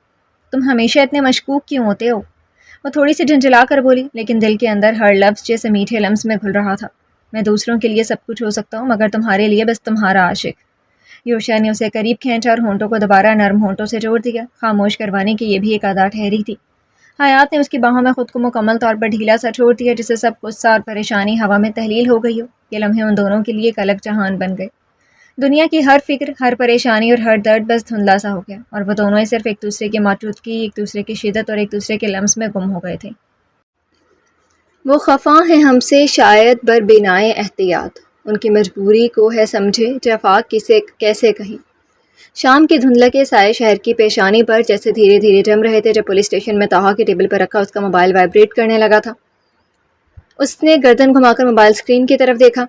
تم ہمیشہ اتنے مشکوک کیوں ہوتے ہو؟ وہ تھوڑی سی جھنجھلا کر بولی، لیکن دل کے اندر ہر لفظ جیسے میٹھے لمس میں گھل رہا تھا۔ میں دوسروں کے لیے سب کچھ ہو سکتا ہوں مگر تمہارے لیے بس تمہارا عاشق۔ یوشا نے اسے قریب کھینچا اور ہونٹوں کو دوبارہ نرم ہونٹوں سے جوڑ دیا۔ خاموش کروانے کی یہ بھی ایک ادا ٹھہری تھی۔ حیات نے اس کی باہوں میں خود کو مکمل طور پر ڈھیلا سا چھوڑ دیا، جسے سب غصہ اور پریشانی ہوا میں تحلیل ہو گئی ہو۔ یہ لمحے ان دونوں کے لیے ایک الگ جہان بن گئے۔ دنیا کی ہر فکر، ہر پریشانی اور ہر درد بس دھندلا سا ہو گیا، اور وہ دونوں ہی صرف ایک دوسرے کی موجودگی، ایک دوسرے کی شدت اور ایک دوسرے کے لمس میں گم ہو گئے تھے۔ وہ خفا ہیں ہم سے شاید بر بنائے احتیاط، ان کی مجبوری کو ہے سمجھے جفا کسے کیسے کہیں۔ شام کی دھندلکے سائے شہر کی پیشانی پر جیسے دھیرے دھیرے جم رہے تھے جب پولیس اسٹیشن میں طاہا کے ٹیبل پر رکھا اس کا موبائل وائبریٹ کرنے لگا تھا۔ اس نے گردن گھما کر موبائل اسکرین کی طرف دیکھا۔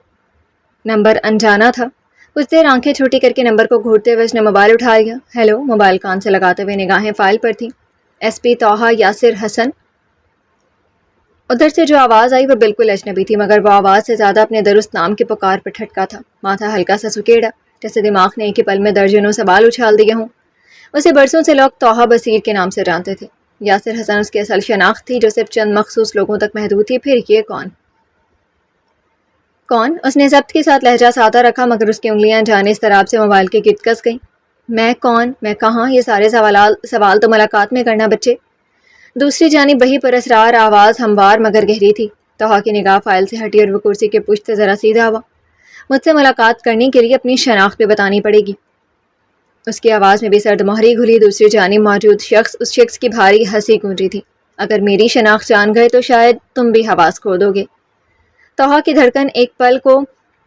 نمبر انجانا تھا۔ کچھ دیر آنکھیں چھوٹی کر کے نمبر کو گھورتے ہوئے اس نے موبائل اٹھایا۔ ہیلو، موبائل کان سے لگاتے ہوئے نگاہیں فائل پر تھیں۔ ایس پی طاہا یاسر حسن۔ ادھر سے جو آواز آئی وہ بالکل اجنبی تھی، مگر وہ آواز سے زیادہ اپنے درست نام کی پکار پر ٹھٹکا تھا۔ ماتھا ہلکا سا سکیڑا، جیسے دماغ نے ایک ہی پل میں درجنوں سوال اچھال دیے ہوں۔ اسے برسوں سے لوگ طاہا بصیر کے نام سے جانتے تھے۔ یاسر حسن اس کی اصل شناخت تھی جو صرف چند مخصوص لوگوں تک محدود تھی۔ پھر یہ کون؟ اس نے ضبط کے ساتھ لہجہ سادہ رکھا، مگر اس کی انگلیاں جانے اس طرح سے موبائل کے گرد کس گئیں۔ میں کون؟ میں کہاں؟ یہ سارے سوال تو ملاقات میں کرنا بچے۔ دوسری جانب وہی پراسرار آواز ہموار مگر گہری تھی۔ طاہا کی نگاہ فائل سے ہٹی اور وہ کرسی کے پشت سے ذرا سیدھا ہوا۔ مجھ سے ملاقات کرنے کے لیے اپنی شناخت بھی بتانی پڑے گی۔ اس کی آواز میں بھی سرد مہری گھلی۔ دوسری جانب موجود شخص، اس شخص کی بھاری ہنسی گونجی تھی۔ اگر میری شناخت جان گئے تو شاید تم بھی حواس کھو دو گے۔ طاہا کی دھڑکن ایک پل کو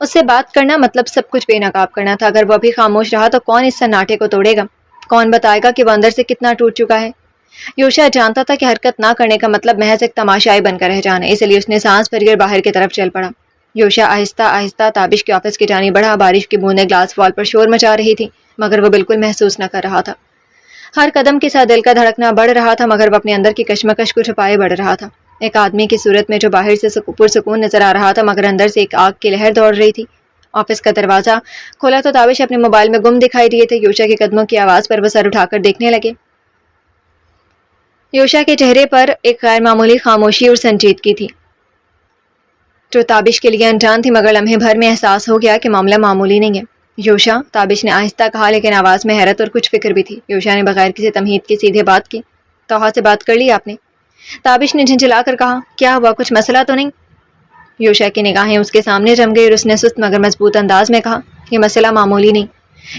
اس سے بات کرنا مطلب سب کچھ بے نقاب کرنا تھا. اگر وہ ابھی خاموش رہا تو کون اس سناٹے کو توڑے گا؟ کون بتائے گا کہ وہ اندر سے کتنا ٹوٹ چکا ہے؟ یوشا جانتا تھا کہ حرکت نہ کرنے کا مطلب محض ایک تماشائی بن کر رہ جانا، اس لیے اس نے سانس بھر کر باہر کی طرف چل پڑا. یوشا آہستہ آہستہ تابش کے آفس کی جانب بڑھا. بارش کی بوندیں گلاس وال پر شور مچا رہی تھی مگر وہ بالکل محسوس نہ کر رہا تھا. ہر قدم کے ساتھ دل کا دھڑکنا بڑھ رہا تھا مگر وہ اپنے اندر کی کشمکش کو چھپائے بڑھ رہا تھا. ایک آدمی کی صورت میں جو باہر سے پرسکون نظر آ رہا تھا مگر اندر سے ایک آگ کی لہر دوڑ رہی تھی. آفس کا دروازہ کھولا تو تابش اپنے موبائل میں گم دکھائی دیے تھے. یوشا کے قدموں کی آواز پر وہ سر اٹھا کر دیکھنے لگے. یوشا کے چہرے پر ایک غیر معمولی خاموشی اور سنجیدگی تھی جو تابش کے لیے انجان تھی، مگر لمحے بھر میں احساس ہو گیا کہ معاملہ معمولی نہیں ہے. یوشا، تابش نے آہستہ کہا لیکن آواز میں حیرت اور کچھ فکر بھی تھی. یوشا نے بغیر کسی تمہید کے سیدھے بات کی. توحا سے بات کر لی آپ نے؟ تابش نے جھنجھلا کر کہا. کیا ہوا، کچھ مسئلہ تو نہیں؟ یوشا کی نگاہیں اس کے سامنے جم گئی اور اس نے سست مگر مضبوط انداز میں کہا، یہ مسئلہ معمولی نہیں،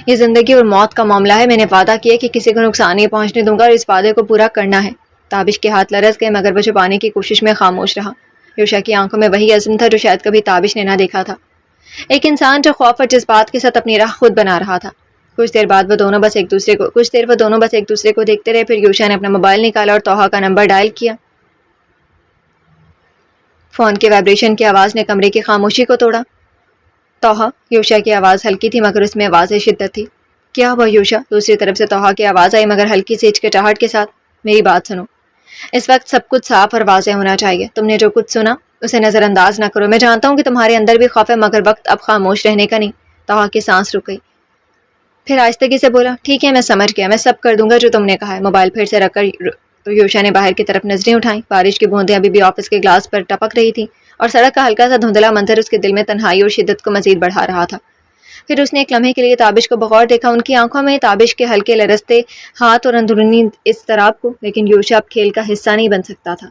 یہ زندگی اور موت کا معاملہ ہے. میں نے وعدہ کیا کہ کسی کو نقصان نہیں پہنچنے دوں گا اور اس وعدے کو پورا کرنا ہے. تابش کے ہاتھ لرز گئے مگر وہ چھپانے کی کوشش میں خاموش رہا. یوشا کی آنکھوں میں وہی عزم تھا جو شاید کبھی تابش نے نہ دیکھا تھا، ایک انسان جو خوف اور جذبات کے ساتھ اپنی راہ خود بنا رہا تھا. کچھ دیر وہ دونوں بس ایک دوسرے کو دیکھتے رہے. پھر یوشا نے اپنا موبائل نکالا اور توحا کا نمبر ڈائل کیا. فون کے وائبریشن کی آواز نے کمرے کی خاموشی کو توڑا. توحا، یوشا کی آواز ہلکی تھی مگر اس میں واضح شدت تھی. کیا ہوا یوشا؟ دوسری طرف سے توحا کی آواز آئی مگر ہلکی سی ہچکچاہٹ کے ساتھ. میری بات سنو، اس وقت سب کچھ صاف اور واضح ہونا چاہیے. تم نے جو کچھ سنا اسے نظر انداز نہ کرو. میں جانتا ہوں کہ تمہارے اندر بھی خوف ہے مگر وقت اب خاموش رہنے کا نہیں. توحا کی سانس رک گئی. پھر آہستگی سے بولا، ٹھیک ہے میں سمجھ گیا، میں سب کر دوں گا جو تم نے کہا ہے. موبائل پھر سے رکھ کر یوشا نے باہر کی طرف نظریں اٹھائیں. بارش کی بوندیں ابھی بھی آفس کے گلاس پر ٹپک رہی تھیں اور سڑک کا ہلکا سا دھندلا منظر اس کے دل میں تنہائی اور شدت کو مزید بڑھا رہا تھا. پھر اس نے ایک لمحے کے لیے تابش کو بغور دیکھا، ان کی آنکھوں میں تابش کے ہلکے لرزتے ہاتھ اور اندرونی اضطراب کو. لیکن یوشا اب کھیل کا حصہ نہیں بن سکتا تھا.